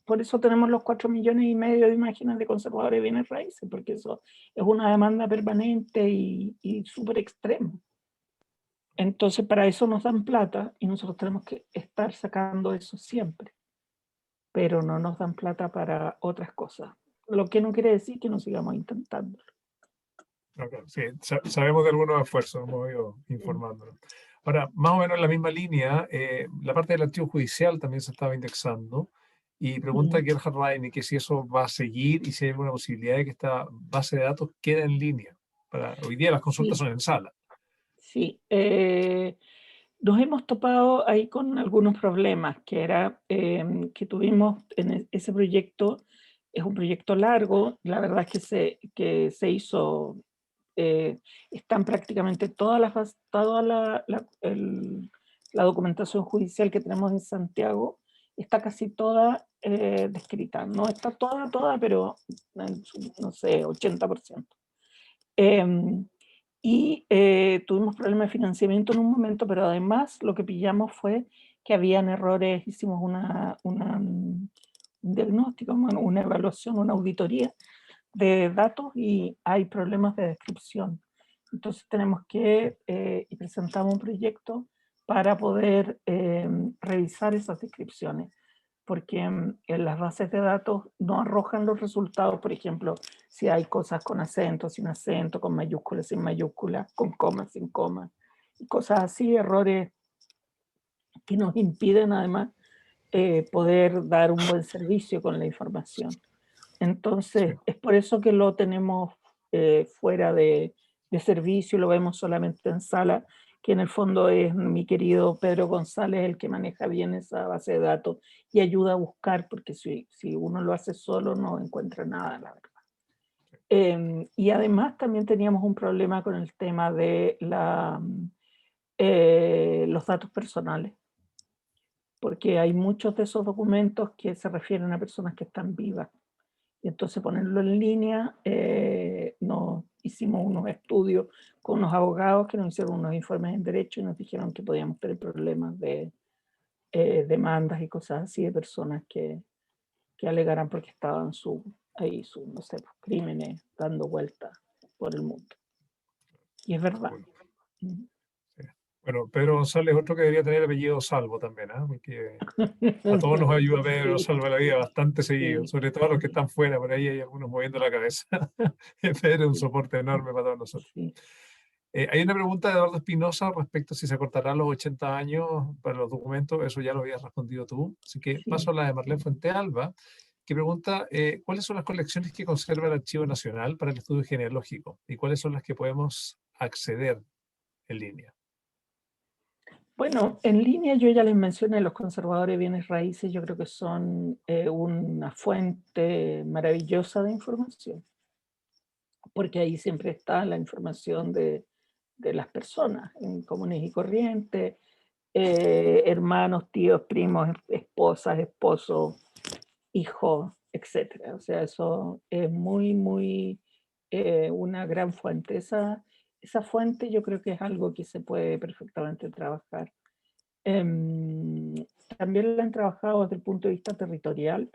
por eso tenemos los 4,5 millones de imágenes de conservadores de bienes raíces, porque eso es una demanda permanente y súper extrema. Entonces, para eso nos dan plata y nosotros tenemos que estar sacando eso siempre, pero no nos dan plata para otras cosas, lo que no quiere decir que no sigamos intentando. Okay, sí, sabemos de algunos esfuerzos, hemos ido informándonos. Ahora, más o menos en la misma línea, la parte del archivo judicial también se estaba indexando y pregunta Gerhard Reine que si eso va a seguir y si hay alguna posibilidad de que esta base de datos quede en línea. Hoy día las consultas son en sala. Sí, nos hemos topado ahí con algunos problemas, que era que tuvimos en ese proyecto, es un proyecto largo, la verdad es que se hizo, están prácticamente toda la documentación judicial que tenemos en Santiago, está casi toda descrita, no está toda, pero no sé, 80%. Y tuvimos problemas de financiamiento en un momento, pero además lo que pillamos fue que habían errores, hicimos un diagnóstico, una evaluación, una auditoría de datos y hay problemas de descripción. Entonces tenemos que, y presentamos un proyecto para poder revisar esas descripciones, porque en las bases de datos no arrojan los resultados, por ejemplo, si hay cosas con acento, sin acento, con mayúsculas, sin mayúsculas, con comas, sin comas, y cosas así, errores que nos impiden además poder dar un buen servicio con la información. Entonces, Sí. es por eso que lo tenemos fuera de servicio, lo vemos solamente en sala, que en el fondo es mi querido Pedro González el que maneja bien esa base de datos y ayuda a buscar, porque si uno lo hace solo no encuentra nada, la verdad. Y además también teníamos un problema con el tema de los datos personales, porque hay muchos de esos documentos que se refieren a personas que están vivas. Y entonces ponerlo en línea, nos hicimos unos estudios con unos abogados que nos hicieron unos informes en derecho y nos dijeron que podíamos tener problemas de demandas y cosas así de personas que alegaran porque estaban no sé, crímenes dando vueltas por el mundo. Y es verdad. Bueno, bueno, Pedro González es otro que debería tener el apellido Salvo también, ¿ah? Porque a todos nos ayuda Pedro, Sí, salva la vida bastante seguido, sí, sobre todo a los que están fuera, por ahí hay algunos moviendo la cabeza. Pedro es un sí, soporte enorme para todos nosotros. sí. Hay una pregunta de Eduardo Espinosa respecto a si se acortarán los 80 años para los documentos, eso ya lo habías respondido tú, así que paso a la de Marlene Fuentealba, que pregunta ¿cuáles son las colecciones que conserva el Archivo Nacional para el estudio genealógico y cuáles son las que podemos acceder en línea? Bueno, en línea yo ya les mencioné, los conservadores de bienes raíces, yo creo que son una fuente maravillosa de información, porque ahí siempre está la información de las personas, en comunes y corrientes, hermanos, tíos, primos, esposas, esposos, hijos, etcétera. O sea, eso es muy una gran fuente. Esa fuente yo creo que es algo que se puede perfectamente trabajar. También la han trabajado desde el punto de vista territorial.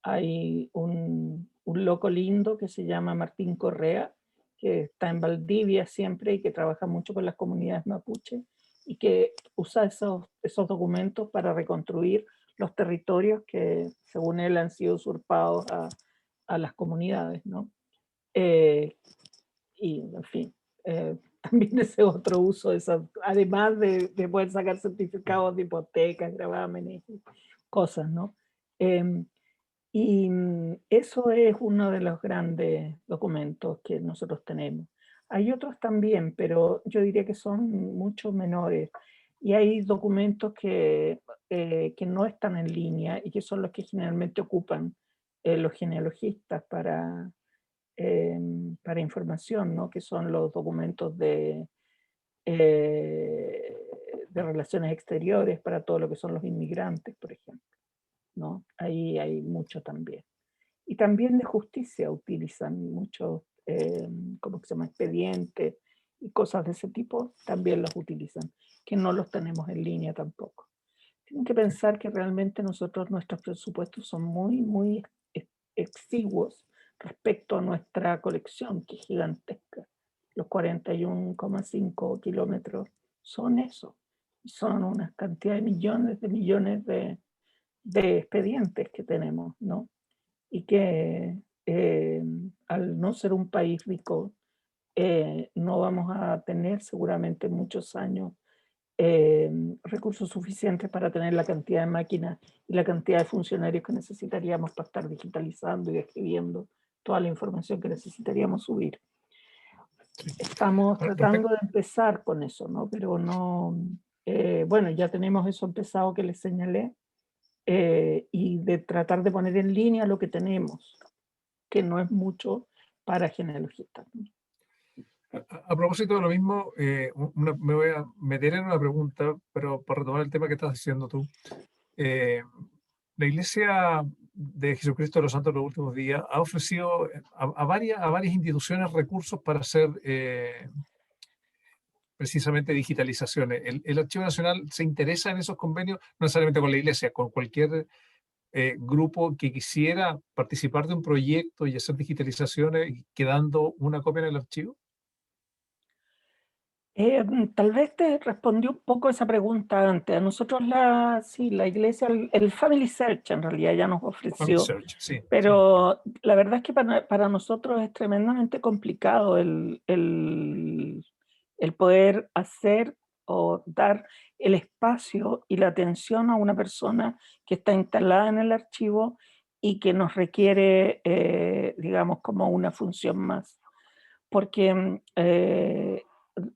Hay un loco lindo que se llama Martín Correa, que está en Valdivia siempre y que trabaja mucho con las comunidades mapuche y que usa esos documentos para reconstruir los territorios que, según él, han sido usurpados a las comunidades, ¿no? Y, en fin, también ese otro uso, además de poder sacar certificados de hipotecas, gravámenes, cosas, ¿no? Y eso es uno de los grandes documentos que nosotros tenemos. Hay otros también, pero yo diría que son mucho menores. Y hay documentos que no están en línea y que son los que generalmente ocupan los genealogistas para información, ¿no? Que son los documentos de relaciones exteriores para todo lo que son los inmigrantes, por ejemplo, ¿no? Ahí hay mucho también. Y también de justicia utilizan muchos, ¿cómo se llama? Expedientes y cosas de ese tipo, también los utilizan, que no los tenemos en línea tampoco. Tienen que pensar que realmente nuestros presupuestos son muy exiguos respecto a nuestra colección, que es gigantesca. Los 41,5 kilómetros son eso. Son una cantidad de millones de expedientes que tenemos, ¿no? Y que al no ser un país rico, no vamos a tener seguramente muchos años recursos suficientes para tener la cantidad de máquinas y la cantidad de funcionarios que necesitaríamos para estar digitalizando y escribiendo toda la información que necesitaríamos subir. Estamos tratando de empezar con eso, ¿no? Pero no, bueno, ya tenemos eso empezado que les señalé, y de tratar de poner en línea lo que tenemos, que no es mucho para genealogistas, ¿no? A propósito de lo mismo, me voy a meter en una pregunta, pero para retomar el tema que estás diciendo tú. La Iglesia de Jesucristo de los Santos de los Últimos Días ha ofrecido a varias instituciones recursos para hacer precisamente digitalizaciones. ¿El Archivo Nacional se interesa en esos convenios? No necesariamente con la Iglesia, con cualquier grupo que quisiera participar de un proyecto y hacer digitalizaciones quedando una copia en el archivo. Tal vez te respondí un poco esa pregunta antes. A nosotros la Iglesia, el Family Search en realidad ya nos Family ofreció, Search, sí. pero la verdad es que para nosotros es tremendamente complicado el poder hacer o dar el espacio y la atención a una persona que está instalada en el archivo y que nos requiere, digamos, como una función más. Porque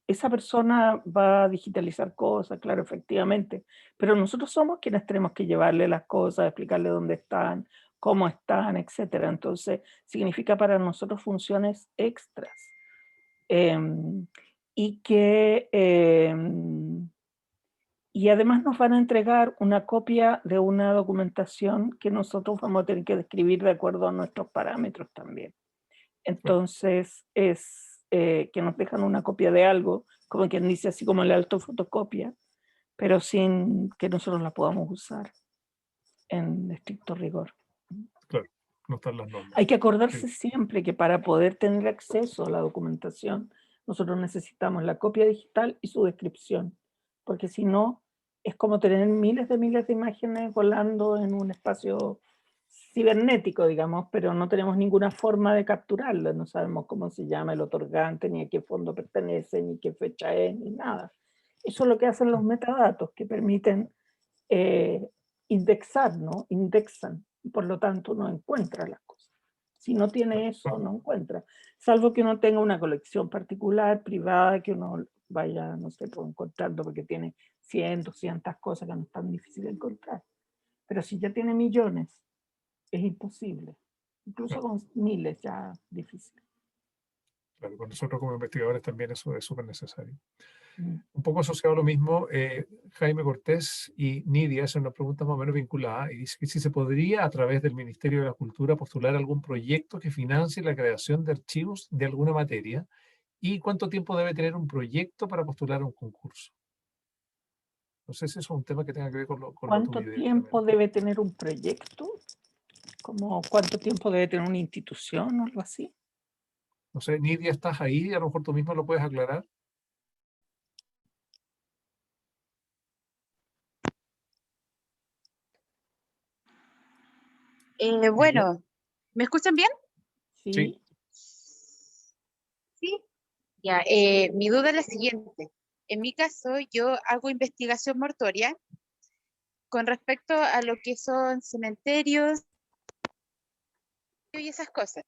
esa persona va a digitalizar cosas, claro, efectivamente, pero nosotros somos quienes tenemos que llevarle las cosas, explicarle dónde están, cómo están, etcétera. Entonces, significa para nosotros funciones extras. Y que y además nos van a entregar una copia de una documentación que nosotros vamos a tener que describir de acuerdo a nuestros parámetros también. Entonces es que nos dejan una copia de algo, como quien dice, así como la autofotocopia, pero sin que nosotros la podamos usar en estricto rigor. Claro. no están las normas. Hay que acordarse siempre que para poder tener acceso a la documentación, nosotros necesitamos la copia digital y su descripción, porque si no, es como tener miles de imágenes volando en un espacio cibernético, digamos, pero no tenemos ninguna forma de capturarlo, no sabemos cómo se llama el otorgante, ni a qué fondo pertenece, ni qué fecha es, ni nada. Eso es lo que hacen los metadatos, que permiten indexar, ¿no? Indexan, y por lo tanto uno encuentra las cosas. Si no tiene eso, no encuentra. Salvo que uno tenga una colección particular, privada, que uno vaya, no sé, pues, encontrando porque tiene 100, 200 cosas que no es tan difícil de encontrar. Pero si ya tiene millones, es imposible. Incluso con miles ya difícil. Claro, con nosotros como investigadores también eso es súper necesario. Mm. Un poco asociado a lo mismo, Jaime Cortés y Nidia hacen una pregunta más o menos vinculada y dice que si se podría a través del Ministerio de la Cultura postular algún proyecto que financie la creación de archivos de alguna materia y cuánto tiempo debe tener un proyecto para postular a un concurso. No sé si eso es un tema que tenga que ver con lo ¿Cuánto tuyo tiempo directamente. debe tener un proyecto? ¿Como cuánto tiempo debe tener una institución o algo así? No sé, Nidia, ¿estás ahí? A lo mejor tú misma lo puedes aclarar. Nidia, Bueno, ¿me escuchan bien? sí, Sí. Sí. Ya, mi duda es la siguiente. En mi caso, yo hago investigación mortuoria con respecto a lo que son cementerios y esas cosas.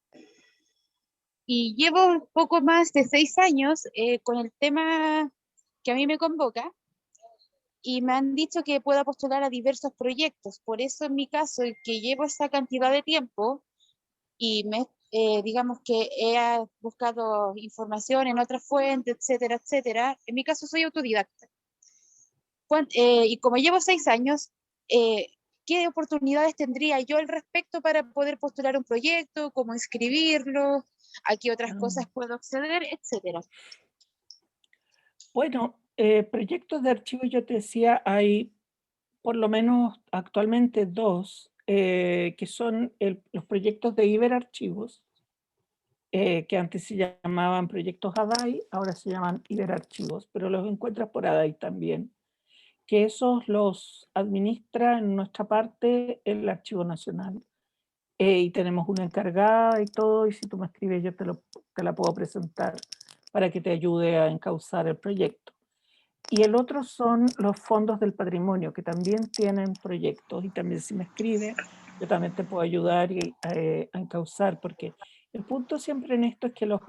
Y llevo un poco más de 6 años con el tema que a mí me convoca y me han dicho que pueda postular a diversos proyectos. Por eso, en mi caso, el que llevo esa cantidad de tiempo y digamos que he buscado información en otras fuentes, etcétera, etcétera. En mi caso soy autodidacta. Y como llevo 6 años, ¿qué oportunidades tendría yo al respecto para poder postular un proyecto? ¿Cómo inscribirlo? ¿A qué otras cosas puedo acceder? Etcétera. Bueno, proyectos de archivo, yo te decía, hay por lo menos actualmente 2, que son los proyectos de Iberarchivos, que antes se llamaban proyectos ADAI, ahora se llaman Iberarchivos, pero los encuentras por ADAI también, que esos los administra en nuestra parte el Archivo Nacional. Y tenemos una encargada y todo, y si tú me escribes yo te la puedo presentar para que te ayude a encauzar el proyecto. Y el otro son los fondos del patrimonio, que también tienen proyectos, y también si me escribe, yo también te puedo ayudar a encauzar, porque el punto siempre en esto es que los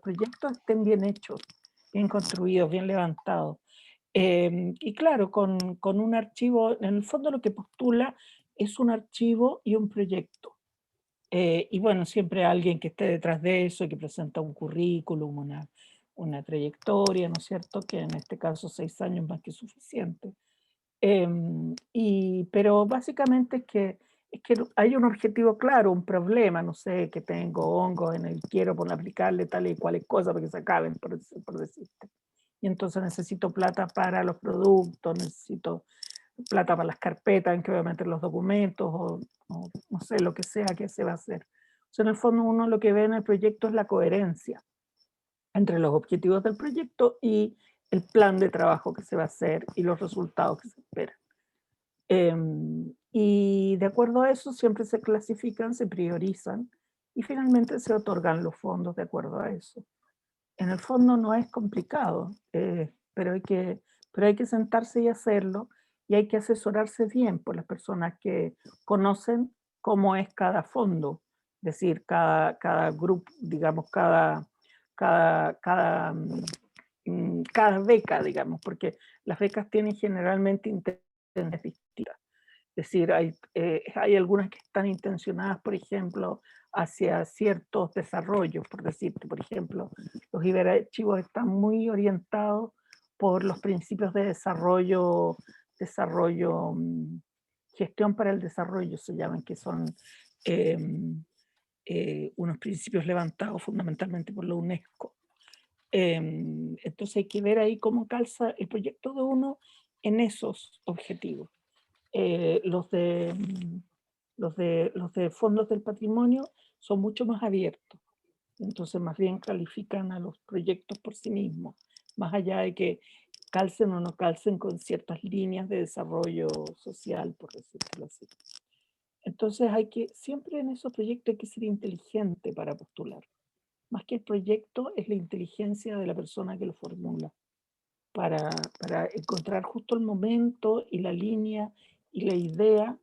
proyectos estén bien hechos, bien construidos, bien levantados. Y claro, con un archivo, en el fondo lo que postula es un archivo y un proyecto. Y bueno, siempre alguien que esté detrás de eso, que presenta un currículum, una trayectoria, ¿no es cierto? Que en este caso 6 años más que suficiente. Pero básicamente es que hay un objetivo claro, un problema, no sé, que tengo hongos en el quiero por aplicarle tal y cual cosa para que se acaben, por decirte. Y entonces necesito plata para los productos, necesito plata para las carpetas en que voy a meter los documentos o no sé, lo que sea que se va a hacer. O sea, en el fondo uno lo que ve en el proyecto es la coherencia entre los objetivos del proyecto y el plan de trabajo que se va a hacer y los resultados que se esperan. Y de acuerdo a eso siempre se clasifican, se priorizan y finalmente se otorgan los fondos de acuerdo a eso. En el fondo no es complicado, pero hay que sentarse y hacerlo, y hay que asesorarse bien por las personas que conocen cómo es cada fondo, es decir, cada grupo, digamos, cada beca, digamos, porque las becas tienen generalmente intenciones distintas. Es decir, hay algunas que están intencionadas, por ejemplo, hacia ciertos desarrollos, por decirte, por ejemplo, los iberarchivos están muy orientados por los principios de gestión para el desarrollo, se llaman, que son unos principios levantados fundamentalmente por la UNESCO. Entonces hay que ver ahí cómo calza el proyecto de uno en esos objetivos. Los de Los de fondos del patrimonio son mucho más abiertos. Entonces, más bien califican a los proyectos por sí mismos, más allá de que calcen o no calcen con ciertas líneas de desarrollo social, por decirlo así. Entonces, siempre en esos proyectos hay que ser inteligente para postular. Más que el proyecto, es la inteligencia de la persona que lo formula, para encontrar justo el momento y la línea y la idea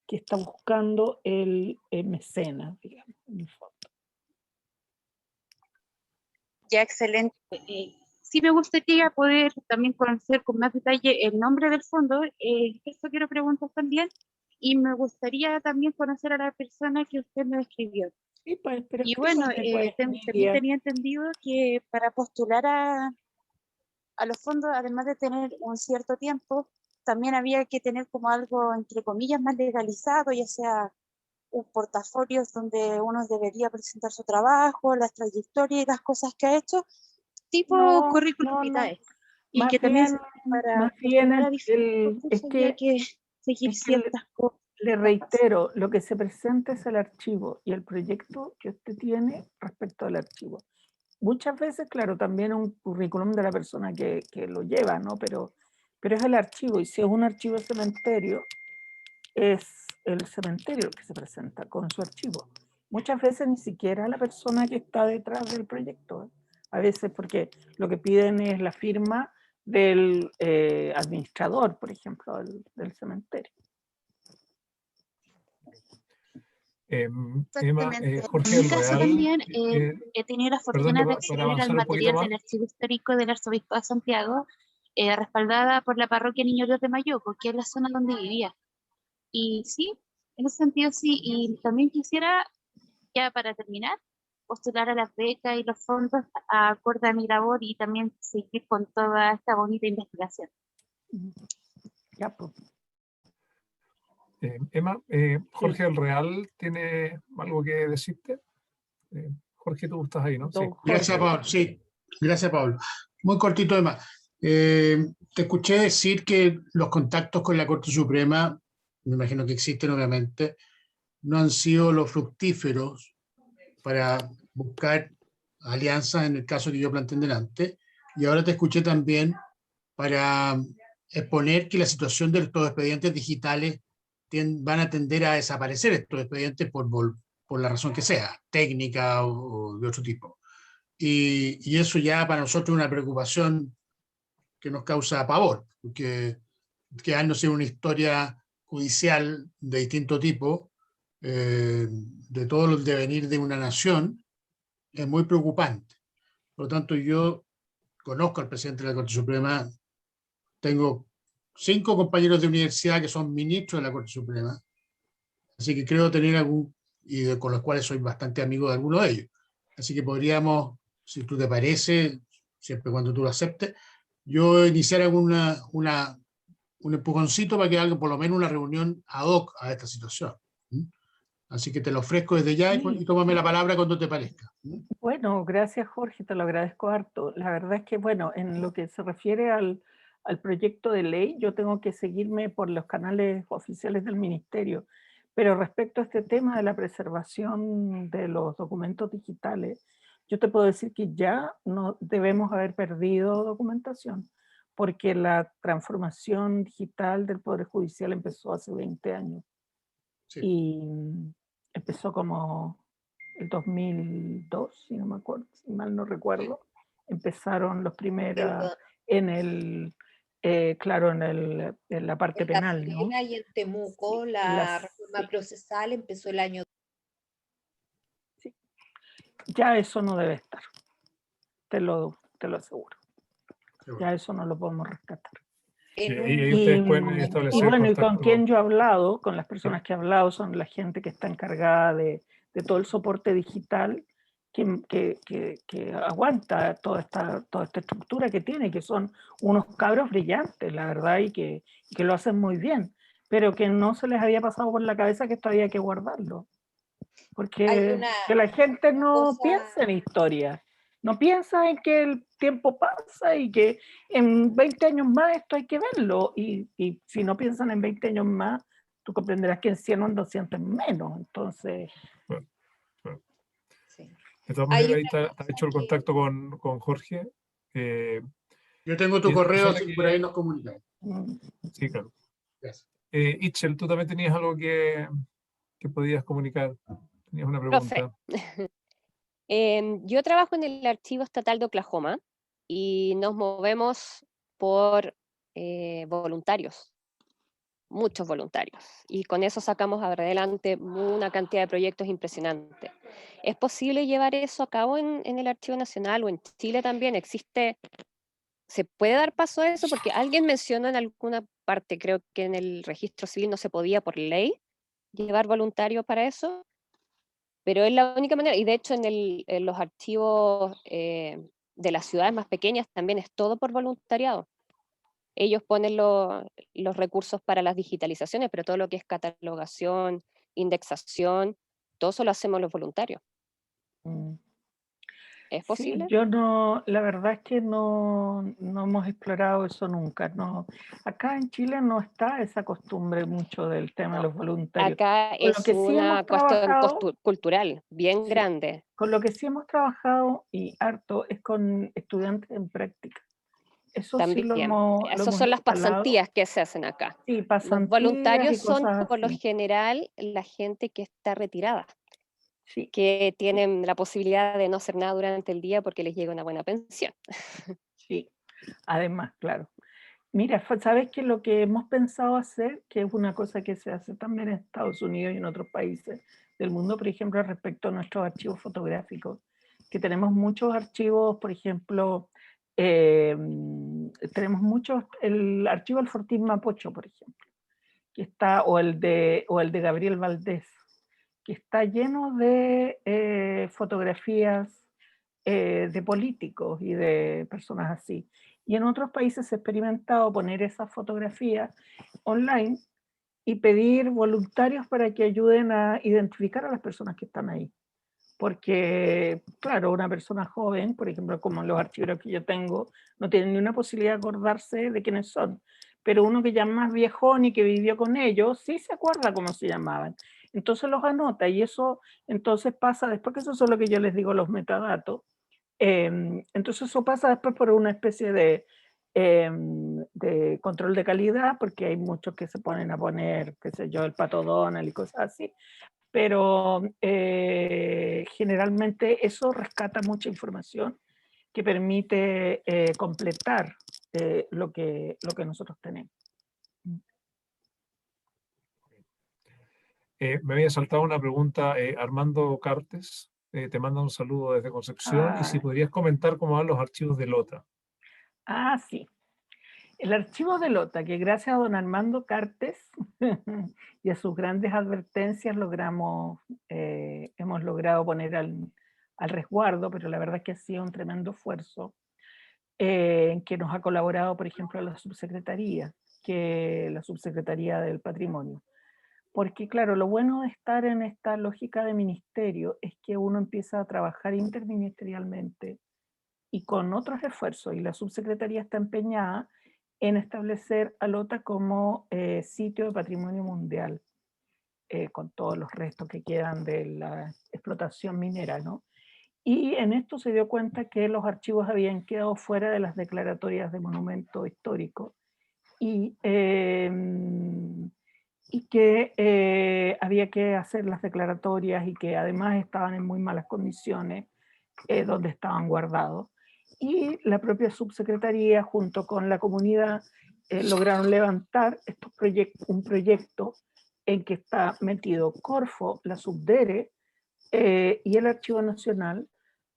que está buscando el mecenas, digamos, en el fondo. Ya, excelente. Sí me gustaría poder también conocer con más detalle el nombre del fondo. Esto quiero preguntar también. Y me gustaría también conocer a la persona que usted me describió. Sí, pues, pero Y bueno, explícame, pues, también Nidia. tenía entendido que para postular a los fondos, además de tener un cierto tiempo, también había que tener como algo, entre comillas, más legalizado, ya sea un portafolio donde uno debería presentar su trabajo, las trayectorias y las cosas que ha hecho, tipo No, currículum no, no. vitae. Y Más que también bien, para más bien postular a diferentes es cursos había que seguir es que le- ciertas cosas. le reitero, lo que se presenta es el archivo y el proyecto que usted tiene respecto al archivo. Muchas veces, claro, también un currículum de la persona que lo lleva, ¿no? Pero es el archivo, y si es un archivo de cementerio, es el cementerio el que se presenta con su archivo. Muchas veces ni siquiera la persona que está detrás del proyecto, ¿eh? A veces porque lo que piden es la firma del administrador, por ejemplo, del cementerio. Emma, Exactamente. Jorge En mi del caso Real, también he tenido la perdón, fortuna de para acceder al avanzar un poquito material más. del Archivo Histórico del Arzobispo de Santiago, respaldada por la parroquia Niño Dios de Mayoco, que es la zona donde vivía. Y sí, en ese sentido sí, y también quisiera, ya para terminar, postular a las becas y los fondos acorde a mi labor y también seguir con toda esta bonita investigación. Ya, pues. Emma, Jorge del Real tiene algo que decirte. Jorge, tú estás ahí, ¿no? Sí. Don Gracias, Jorge. Pablo. Sí, gracias, Pablo. Muy cortito, Emma. Te escuché decir que los contactos con la Corte Suprema, me imagino que existen obviamente, no han sido los fructíferos para buscar alianzas en el caso que yo planteé delante. Y ahora te escuché también para exponer que la situación de estos expedientes digitales van a tender a desaparecer, estos expedientes por la razón que sea, técnica o de otro tipo. Y eso ya para nosotros es una preocupación que nos causa pavor, porque quedándose una historia judicial de distinto tipo, de todo el devenir de una nación, es muy preocupante. Por lo tanto, yo conozco al presidente de la Corte Suprema, tengo 5 compañeros de universidad que son ministros de la Corte Suprema, así que creo tener con los cuales soy bastante amigo de algunos de ellos. Así que podríamos, si tú te parece, siempre cuando tú lo aceptes, yo iniciar un empujoncito para que haga por lo menos una reunión ad hoc a esta situación. Así que te lo ofrezco desde ya y tómame la palabra cuando te parezca. Bueno, gracias Jorge, te lo agradezco harto. La verdad es que, bueno, en lo que se refiere al proyecto de ley, yo tengo que seguirme por los canales oficiales del ministerio. Pero respecto a este tema de la preservación de los documentos digitales, yo te puedo decir que ya no debemos haber perdido documentación, porque la transformación digital del Poder Judicial empezó hace 20 años. Sí. Y empezó como el 2002, si no me acuerdo, si mal no recuerdo. Empezaron los primeros en la parte En penal, La ¿no? Serena y en Temuco, Sí, la reforma procesal empezó el año. Sí. Ya eso no debe estar, te lo aseguro. Ya eso no lo podemos rescatar. Y ahí ustedes pueden establecer Y bueno, y contacto. con quien yo he hablado, con las personas que he hablado, son la gente que está encargada de todo el soporte digital que aguanta toda esta estructura que tiene, que son unos cabros brillantes, la verdad, y que lo hacen muy bien, pero que no se les había pasado por la cabeza que esto había que guardarlo. Porque que la gente no piensa en historia, no piensa en que el tiempo pasa y que en 20 años más esto hay que verlo. Y si no piensan en 20 años más, tú comprenderás que en 100 o en 200 menos. Entonces, Sí. De todas Hay maneras, ahí una está cosa hecho el que- contacto con Jorge. Yo tengo tu Y esa correo, persona si que- por ahí nos comunicamos. Sí, claro. Gracias. Itchel, tú también tenías algo que podías comunicar. Tenías una Profe, pregunta. yo trabajo en el Archivo Estatal de Oklahoma y nos movemos por voluntarios, muchos voluntarios, y con eso sacamos adelante una cantidad de proyectos impresionantes. ¿Es posible llevar eso a cabo en el Archivo Nacional o en Chile también? ¿Se puede dar paso a eso? Porque alguien mencionó en alguna parte, creo que en el registro civil no se podía por ley llevar voluntarios para eso, pero es la única manera, y de hecho en los archivos de las ciudades más pequeñas también es todo por voluntariado. Ellos ponen los recursos para las digitalizaciones, pero todo lo que es catalogación, indexación, todo eso lo hacemos los voluntarios. mm, ¿Es sí, posible? yo no, la verdad es que no hemos explorado eso nunca. No. Acá en Chile no está esa costumbre mucho del tema de los voluntarios. Acá Con lo es que sí hemos una cuestión trabajado, cultural bien sí, grande. con lo que sí hemos trabajado y harto es con estudiantes en práctica. Eso sí También. lo Esas hemos son las instalado. pasantías que se hacen acá. Sí, Los pasantías voluntarios y son cosas por lo así. general la gente que está retirada, Sí, que tienen la posibilidad de no hacer nada durante el día porque les llega una buena pensión. sí. Además, claro. Mira, sabes que lo que hemos pensado hacer, que es una cosa que se hace también en Estados Unidos y en otros países del mundo, por ejemplo, respecto a nuestros archivos fotográficos, que tenemos muchos archivos, por ejemplo, tenemos muchos, el archivo del Fortín Mapocho, por ejemplo, que está, o el de Gabriel Valdés, que está lleno de fotografías de políticos y de personas así. Y en otros países se ha experimentado poner esas fotografías online y pedir voluntarios para que ayuden a identificar a las personas que están ahí. Porque, claro, una persona joven, por ejemplo, como los archivos que yo tengo, no tiene ni una posibilidad de acordarse de quiénes son. Pero uno que ya es más viejón y que vivió con ellos, sí se acuerda cómo se llamaban. Entonces los anota y eso entonces pasa, después que eso es lo que yo les digo, los metadatos, entonces eso pasa después por una especie de control de calidad, porque hay muchos que se ponen a poner, qué sé yo, el Pato Donald y cosas así, pero generalmente eso rescata mucha información que permite completar lo que nosotros tenemos. Me había saltado una pregunta, Armando Cartes, te manda un saludo desde Concepción, y si Ah, podrías comentar cómo van los archivos de Lota. sí. El archivo de Lota, que gracias a don Armando Cartes y a sus grandes advertencias hemos logrado poner al resguardo, pero la verdad es que ha sido un tremendo esfuerzo en que nos ha colaborado, por ejemplo, la subsecretaría del Patrimonio. Porque claro, lo bueno de estar en esta lógica de ministerio es que uno empieza a trabajar interministerialmente y con otros esfuerzos, y la subsecretaría está empeñada en establecer a Lota como sitio de patrimonio mundial, con todos los restos que quedan de la explotación minera, ¿no? Y en esto se dio cuenta que los archivos habían quedado fuera de las declaratorias de monumento histórico y que había que hacer las declaratorias y que además estaban en muy malas condiciones donde estaban guardados. Y la propia subsecretaría junto con la comunidad lograron levantar un proyecto en que está metido Corfo, la Subdere y el Archivo Nacional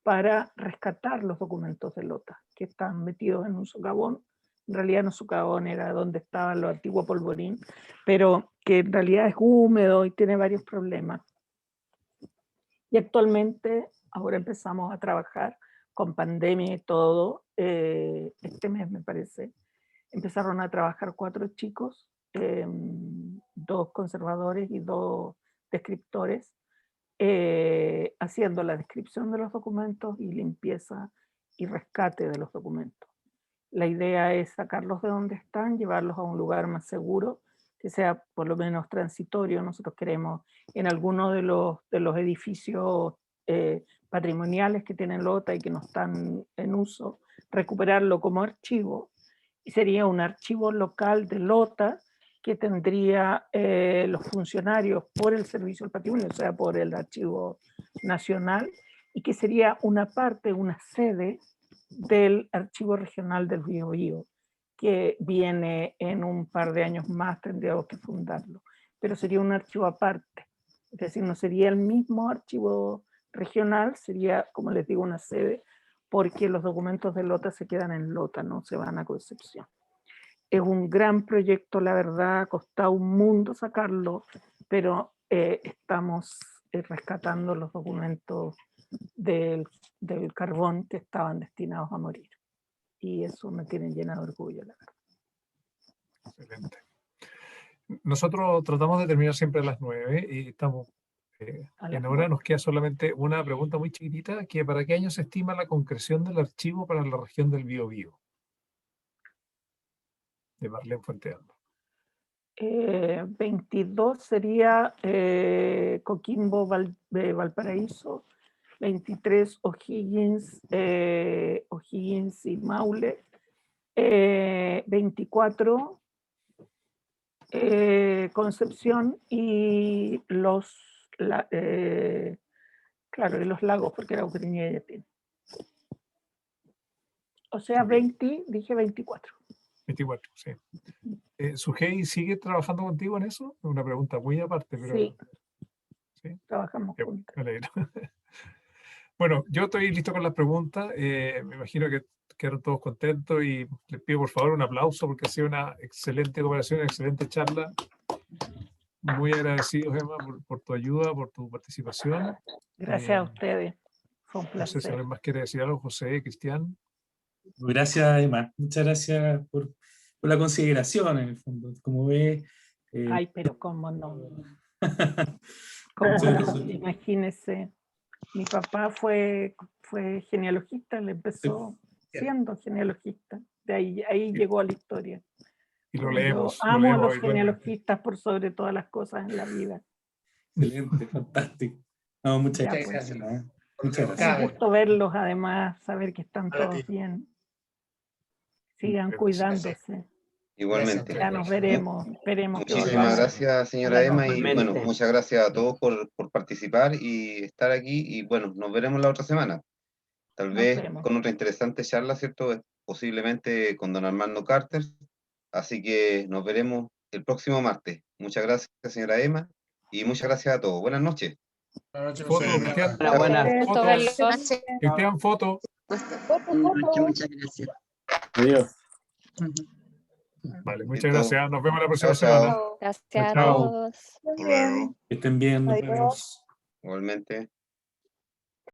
para rescatar los documentos de Lota, que están metidos en un socavón. En realidad no socavón, era donde estaban los antiguos polvorín, pero que en realidad es húmedo y tiene varios problemas. Y actualmente, ahora empezamos a trabajar con pandemia y todo, este mes me parece, empezaron a trabajar 4 chicos, 2 conservadores y 2 descriptores, haciendo la descripción de los documentos y limpieza y rescate de los documentos. La idea es sacarlos de donde están, llevarlos a un lugar más seguro, que sea por lo menos transitorio. Nosotros queremos en algunos de los edificios patrimoniales que tienen Lota y que no están en uso, recuperarlo como archivo, y sería un archivo local de Lota que tendría los funcionarios por el Servicio del Patrimonio, o sea, por el Archivo Nacional, y que sería una parte, una sede del Archivo Regional del Biobío, que viene en un par de años más, tendríamos que fundarlo, pero sería un archivo aparte, es decir, no sería el mismo archivo regional, sería, como les digo, una sede, porque los documentos de Lota se quedan en Lota, no se van a Concepción. Es un gran proyecto, la verdad, ha costado un mundo sacarlo, pero estamos rescatando los documentos del carbón que estaban destinados a morir. Y eso me tiene llena de orgullo, la verdad. Excelente. Nosotros tratamos de terminar siempre a las 9 y estamos en hora. Nos queda solamente una pregunta muy chiquitita, que ¿para qué año se estima la concreción del archivo para la región del Biobío? De Marlene Fuentealba. 22 sería Coquimbo, Valparaíso, 23 O'Higgins y Maule, 24 Concepción y claro, y los lagos, porque era Ucrania y Yatín. O sea, 20, dije 24. 24, sí. ¿Sujei sigue trabajando contigo en eso? Es una pregunta muy aparte, pero... Sí, ¿sí? Trabajamos Qué juntos. me alegro. Bueno, yo estoy listo con las preguntas. Me imagino que quedaron todos contentos y les pido por favor un aplauso porque ha sido una excelente cooperación, una excelente charla. Muy agradecidos, Emma, por tu ayuda, por tu participación. Gracias a ustedes. Fue un No sé si placer. alguien más quiere decir algo, José, Cristian. Gracias, Emma. Muchas gracias por la consideración, en el fondo. Como ve... Ay, pero cómo no. ¿Cómo no? Imagínese. Mi papá fue genealogista, él empezó siendo genealogista. De ahí llegó a la historia. Y lo Yo leemos. amo a los igualmente. genealogistas por sobre todas las cosas en la vida. Excelente, fantástico. No, muchas Ya, gracias. pues. ¿eh? Muchas Un gracias. gusto verlos, además, saber que están todos bien. Sigan cuidándose. Igualmente. Ya nos veremos. Esperemos que Muchísimas volvamos. gracias, señora a la Emma, y bueno, normalmente. muchas gracias a todos por participar y estar aquí, y bueno, nos veremos la otra semana. Tal Nos vez vemos. con otra interesante charla, ¿cierto? Posiblemente con don Armando Carter. Así que nos veremos el próximo martes. Muchas gracias, señora Emma, y muchas gracias a todos. Buenas noches. Buenas noches, Foto, José. Cristian. Enhorabuena. Gusto Foto. verlos. Cristian, foto. Muchas gracias. Adiós. Vale, muchas Listo. gracias. Nos vemos la próxima Chao, chao. semana. Gracias a Chao. todos. Hasta luego. Que estén bien, nos Adiós. vemos. Igualmente.